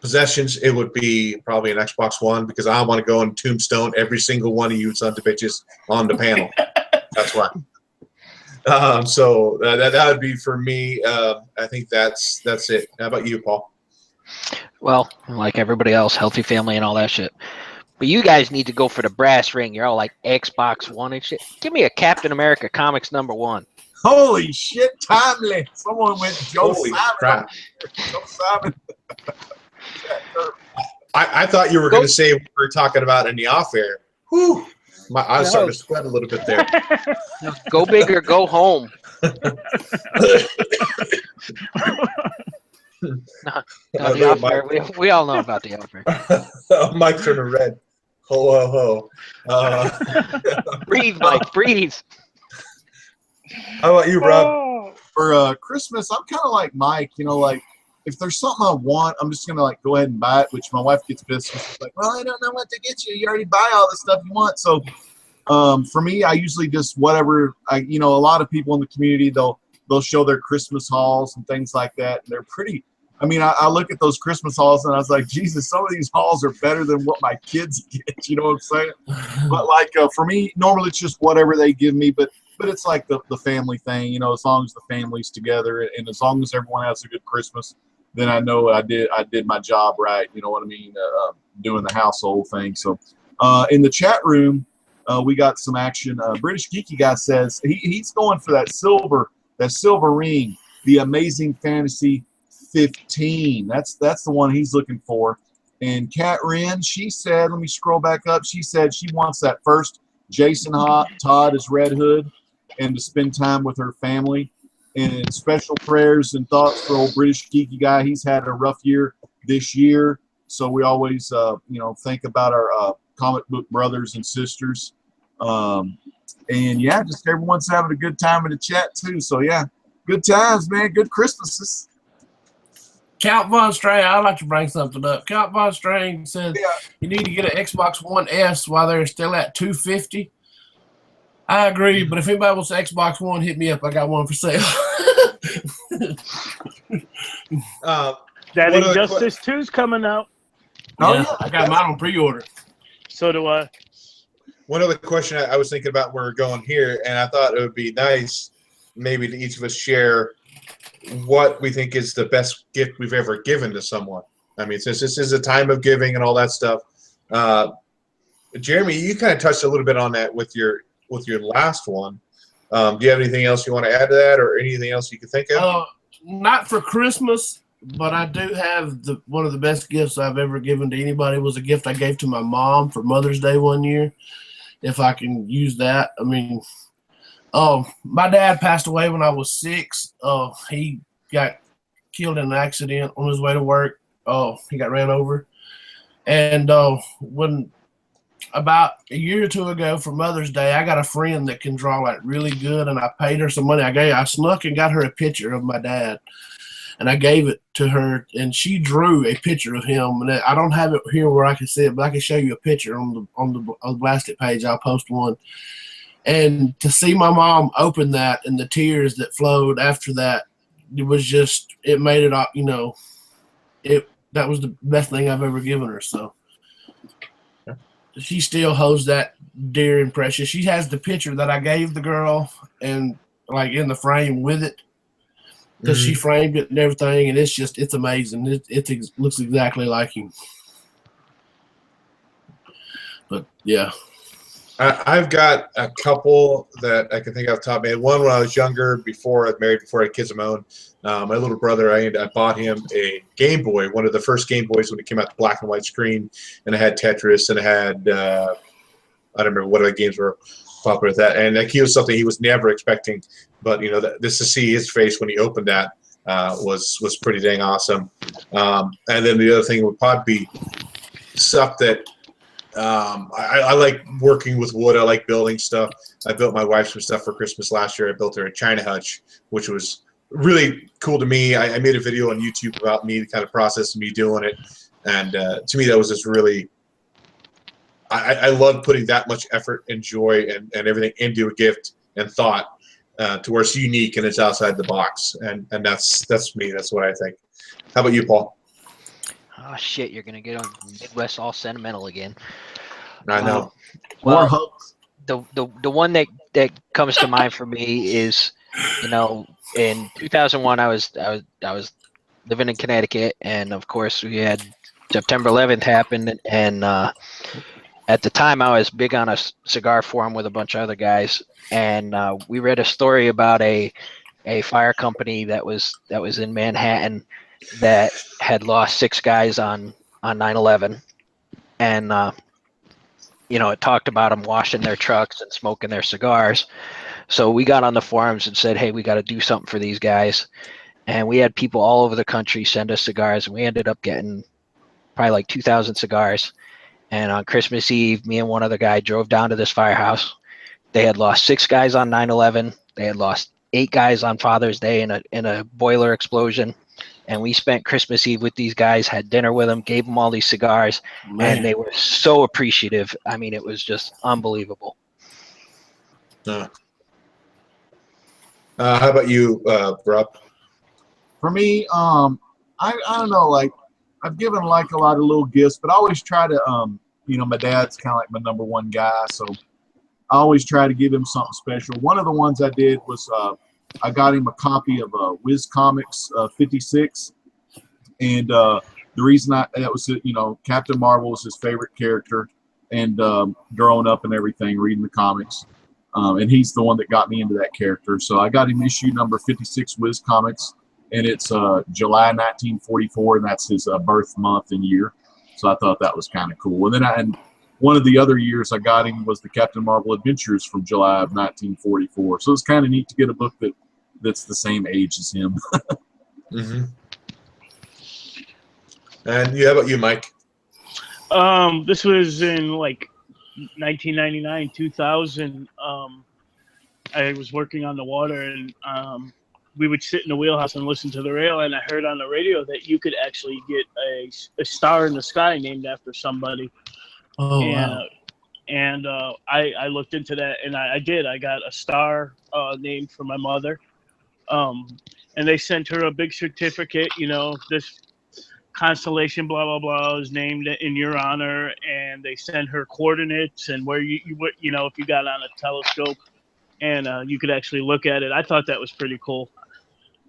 possessions, it would be probably an Xbox One because I want to go and tombstone every single one of you sons of bitches on the panel. That's why. So that would be for me. I think that's it. How about you, Paul? Well, like everybody else, healthy family and all that shit. But you guys need to go for the brass ring. You're all like Xbox One and shit. Give me a Captain America Comics #1. Holy shit, timely. Someone went Joe Holy Simon. crap. Joe Simon. I thought you were going to say what we were talking about in the off air. Whew. I was starting to sweat a little bit there. No, go big or go home. No, the off-air. We all know about the off-air. Mike turned red. Ho, ho, ho. Breathe, Mike, breathe. How about you, Rob? For Christmas, I'm kind of like Mike, like if there's something I want, I'm just going to go ahead and buy it, which my wife gets pissed. She's like, well, I don't know what to get you. You already buy all the stuff you want. So for me, I usually just whatever, a lot of people in the community, they'll show their Christmas hauls and things like that. And they're pretty, I look at those Christmas hauls and I was like, Jesus, some of these hauls are better than what my kids get. You know what I'm saying? But for me, normally it's just whatever they give me, but it's like the family thing, as long as the family's together and as long as everyone has a good Christmas, then I know I did my job right. You know what I mean? Doing the household thing. So in the chat room, we got some action. British Geeky Guy says he's going for that silver ring, the Amazing Fantasy 15. That's the one he's looking for. And Kat Wren, she said, let me scroll back up. She said she wants that first Jason Todd as Red Hood and to spend time with her family. And special prayers and thoughts for old British Geeky Guy. He's had a rough year this year. So we always, think about our comic book brothers and sisters. And yeah, just everyone's having a good time in the chat too. So yeah, good times, man. Good Christmases. Count Von Strain, I'd like to bring something up. Count Von Strain said you need to get an Xbox One S while they're still at $250. I agree, but if anybody wants an Xbox One, hit me up. I got one for sale. That Injustice 2's coming out. Yeah, I got mine on pre-order. So do I. One other question I was thinking about where we're going here, and I thought it would be nice maybe to each of us share what we think is the best gift we've ever given to someone. I mean, since this is a time of giving and all that stuff, Jeremy, you kind of touched a little bit on that with your last one. Do you have anything else you want to add to that, or anything else you can think of? Not for Christmas, but I do have one of the best gifts I've ever given to anybody was a gift I gave to my mom for Mother's Day one year. If I can use that, I mean, my dad passed away when I was 6. He got killed in an accident on his way to work. He got ran over, and when about a year or two ago for Mother's Day, I got a friend that can draw like really good, and I paid her some money. I snuck and got her a picture of my dad, and I gave it to her, and she drew a picture of him. And I don't have it here where I can see it, but I can show you a picture on the Blasted page. I'll post one. And to see my mom open that and the tears that flowed after that, it was just, it made it, that was the best thing I've ever given her. So she still holds that dear and precious. She has the picture that I gave the girl and like in the frame with it because she framed it and everything. And it's amazing. It looks exactly like him. But yeah. I've got a couple that I can think off the top of my head. One when I was younger, before I was married, before I had kids of my own. My little brother, I bought him a Game Boy, one of the first Game Boys when it came out, the black and white screen, and it had Tetris, and it had I don't remember what other games were popular with that. And like, he was something he was never expecting, but this to see his face when he opened that, was pretty dang awesome. And then the other thing would probably be stuff that I like working with wood. I like building stuff. I built my wife some stuff for Christmas last year. I built her a China hutch, which was really cool to me. I made a video on YouTube about me, the kind of process of me doing it. And to me, that was just really, I love putting that much effort and joy and everything into a gift and thought to where it's unique and it's outside the box. And that's me. That's what I think. How about you, Paul? Oh shit! You're gonna get on Midwest all sentimental again. I know. More Well, hopes. the one that comes to mind for me is, in 2001 I was living in Connecticut, and of course we had September 11th happen, and at the time I was big on a cigar forum with a bunch of other guys, and we read a story about a fire company that was in Manhattan that had lost 6 guys on 9/11, and it talked about them washing their trucks and smoking their cigars. So we got on the forums and said, hey, we got to do something for these guys. And we had people all over the country send us cigars, and we ended up getting probably like 2,000 cigars. And on Christmas Eve, me and one other guy drove down to this firehouse. They had lost 6 guys on 9/11. They had lost 8 guys on Father's Day in a boiler explosion. And we spent Christmas Eve with these guys, had dinner with them, gave them all these cigars, and they were so appreciative. I mean, it was just unbelievable. How about you, Rob? For me, I don't know, like I've given like a lot of little gifts, but I always try to, my dad's kind of like my number one guy, so I always try to give him something special. One of the ones I did was I got him a copy of Whiz Comics 56, and the reason that was, Captain Marvel was his favorite character, and growing up and everything, reading the comics, and he's the one that got me into that character. So I got him issue number 56 Whiz Comics, and it's July 1944, and that's his birth month and year. So I thought that was kind of cool. And then one of the other years I got him was the Captain Marvel Adventures from July of 1944. So it's kind of neat to get a book that's the same age as him. Mm-hmm. And how about you, Mike? This was in like 1999, 2000. I was working on the water, and we would sit in the wheelhouse and listen to the rail, and I heard on the radio that you could actually get a star in the sky named after somebody. Oh, and, wow. And I looked into that, and I did. I got a star named for my mother. And they sent her a big certificate, this constellation, blah, blah, blah, is named in your honor. And they sent her coordinates and where you if you got on a telescope, and you could actually look at it. I thought that was pretty cool.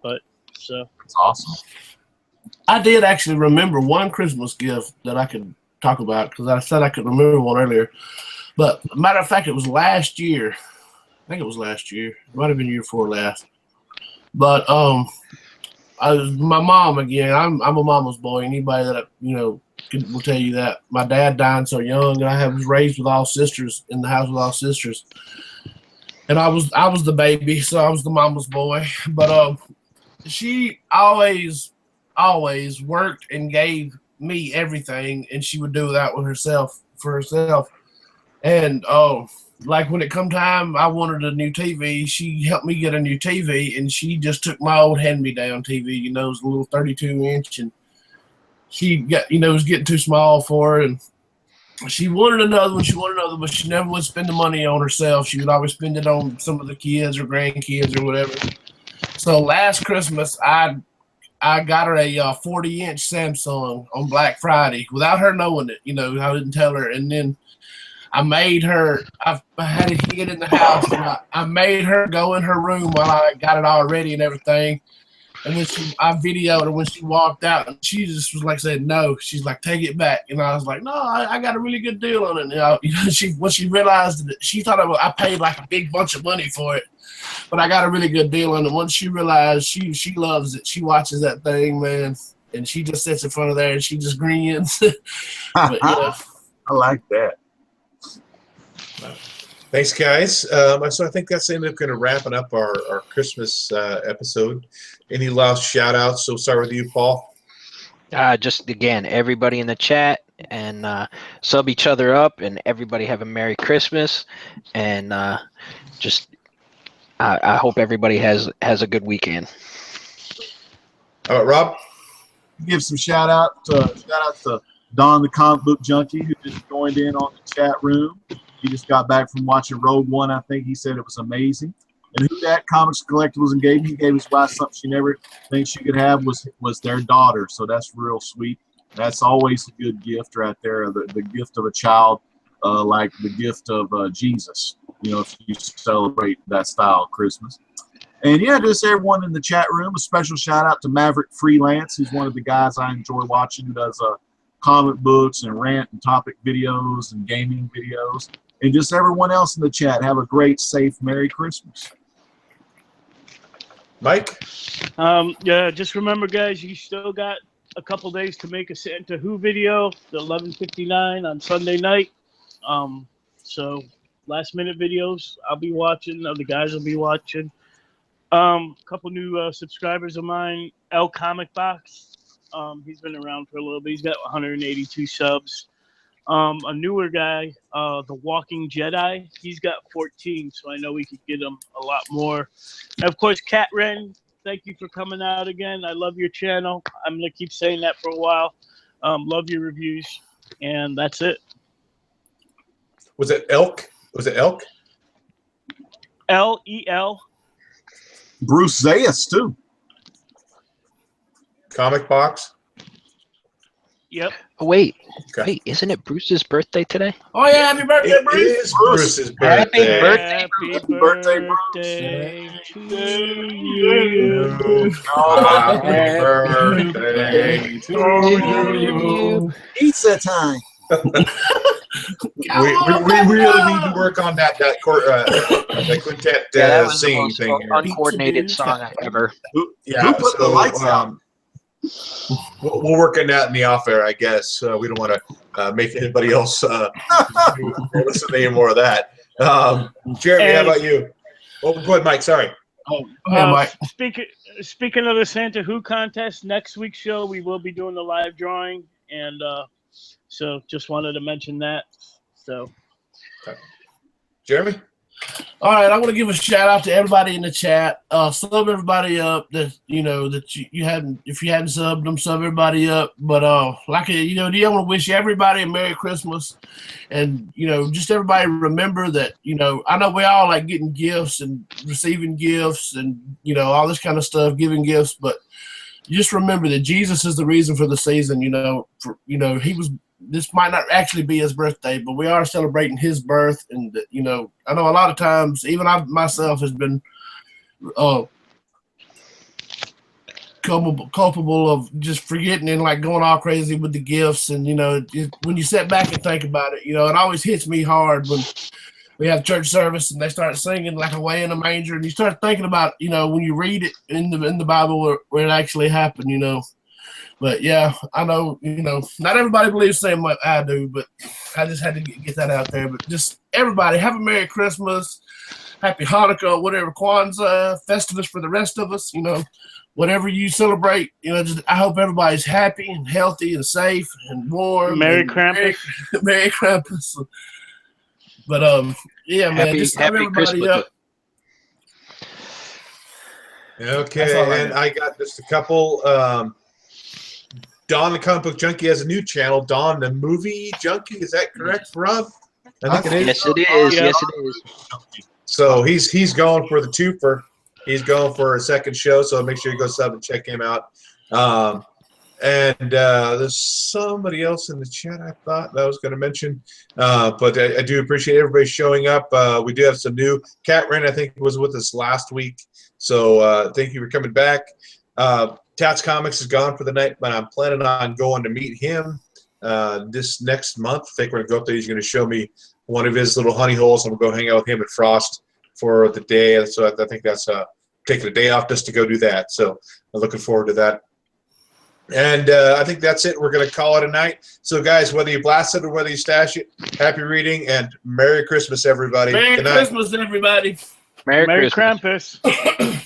But so It's awesome. I did actually remember one Christmas gift that I could talk about, because I said I could remember one earlier. But matter of fact, it was last year. I think it was last year. It might have been year before last. But my mom again. I'm a mama's boy. Anybody that will tell you that. My dad died so young, and I was raised with all sisters in the house with all sisters. And I was the baby, so I was the mama's boy. But she always worked and gave me everything, and she would do that for herself. And like when it come time I wanted a new TV, she helped me get a new TV, and she just took my old hand-me-down TV, it was a little 32-inch, and she got, it was getting too small for her, and she wanted another one, but she never would spend the money on herself. She would always spend it on some of the kids or grandkids or whatever. So last Christmas, I got her a 40-inch Samsung on Black Friday without her knowing it. I didn't tell her. And then I made her, I had a kid in the house, and I made her go in her room while I got it all ready and everything. And then I videoed her when she walked out, and she just was like, said no. She's like, take it back. And I was like, no, I got a really good deal on it. When she realized that, she thought I paid like a big bunch of money for it, but I got a really good deal on it. Once she realized, she loves it. She watches that thing, man, and she just sits in front of there and she just grins. But, I like that. Thanks, guys. So I think that's ended up going to wrapping up our Christmas episode. Any last shout outs? So start with you, Paul. Just again, everybody in the chat and sub each other up, and everybody have a Merry Christmas, and just I hope everybody has a good weekend. All right, Rob. Give some shout out to Don the Comic Book Junkie, who just joined in on the chat room. He just got back from watching Road One. I think he said it was amazing. And who that Comics Collectibles and gave, he gave his wife something she never think she could have was their daughter. So that's real sweet. That's always a good gift right there. The gift of a child, like the gift of Jesus. You know, if you celebrate that style of Christmas. And yeah, just everyone in the chat room. A special shout out to Maverick Freelance, who's one of the guys I enjoy watching, who does comic books and rant and topic videos and gaming videos. And just everyone else in the chat, have a great, safe, Merry Christmas. Mike? Yeah, just remember, guys, you still got a couple days to make a Santa Who video, the 11:59 on Sunday night. So last-minute videos, I'll be watching. Other guys will be watching. Couple new subscribers of mine, L Comic Box. He's been around for a little bit. He's got 182 subs. A newer guy, the Walking Jedi, he's got 14, so I know we could get him a lot more. And of course, Cat Ren, thank you for coming out again. I love your channel. I'm going to keep saying that for a while. Love your reviews, and that's it. Was it Elk? Was it Elk? L-E-L. Bruce Zayas, too. Comic Box? Yep. Oh, wait, Okay. wait, isn't it Bruce's birthday today? Oh yeah, happy birthday, It Bruce! is Bruce's Happy birthday. birthday. Happy birthday, birthday to you. Happy birthday to you. Pizza time. We really need to work on that quintet That was the singing most thing here. uncoordinated song I've ever. Who put the lights out? We'll work on that in the off air, I guess. We don't want to make anybody else listen to any more of that. Jeremy, how about you? Oh, go ahead, Mike. Sorry. Mike. Speaking of the Santa Who contest, next week's show we will be doing the live drawing, and so just wanted to mention that. So, Jeremy? All right, I want to give a shout out to everybody in the chat. Sub everybody up that you hadn't, if you hadn't subbed them, sub everybody up. But I want to wish everybody a Merry Christmas, and just everybody remember that I know we all like getting gifts and receiving gifts and all this kind of stuff, giving gifts, but just remember that Jesus is the reason for the season. He was. This might not actually be his birthday, but we are celebrating his birth. And, I know a lot of times, even I myself has been culpable of just forgetting and like going all crazy with the gifts. And, when you sit back and think about it, it always hits me hard when we have church service and they start singing like Away in a Manger. And you start thinking about, when you read it in the Bible where it actually happened, But yeah, I know, not everybody believes the same way I do, but I just had to get that out there. But just everybody, have a Merry Christmas, Happy Hanukkah, whatever, Kwanzaa, Festivus for the rest of us, whatever you celebrate, I hope everybody's happy and healthy and safe and warm. Merry Krampus. Merry Krampus. But yeah, man, just have everybody Christmas. up. Okay, and I got just a couple. Don the Comic Book Junkie has a new channel, Don the Movie Junkie. Is that correct, Rob? I think it is. Yes, it is. Yeah. Yes, it is. So he's going for the twofer. He's going for a second show, so make sure you go sub and check him out. And there's somebody else in the chat I thought that I was going to mention, but I do appreciate everybody showing up. We do have some new. Cat Ren, I think, was with us last week, so thank you for coming back. Tats Comics is gone for the night, but I'm planning on going to meet him this next month. I think we're going to go up there. He's going to show me one of his little honey holes, and we'll go hang out with him and Frost for the day. So I think that's taking a day off just to go do that. So I'm looking forward to that. And I think that's it. We're going to call it a night. So, guys, whether you blast it or whether you stash it, happy reading and Merry Christmas, everybody. Merry Good night. Christmas, everybody. Merry Merry Christmas. Krampus.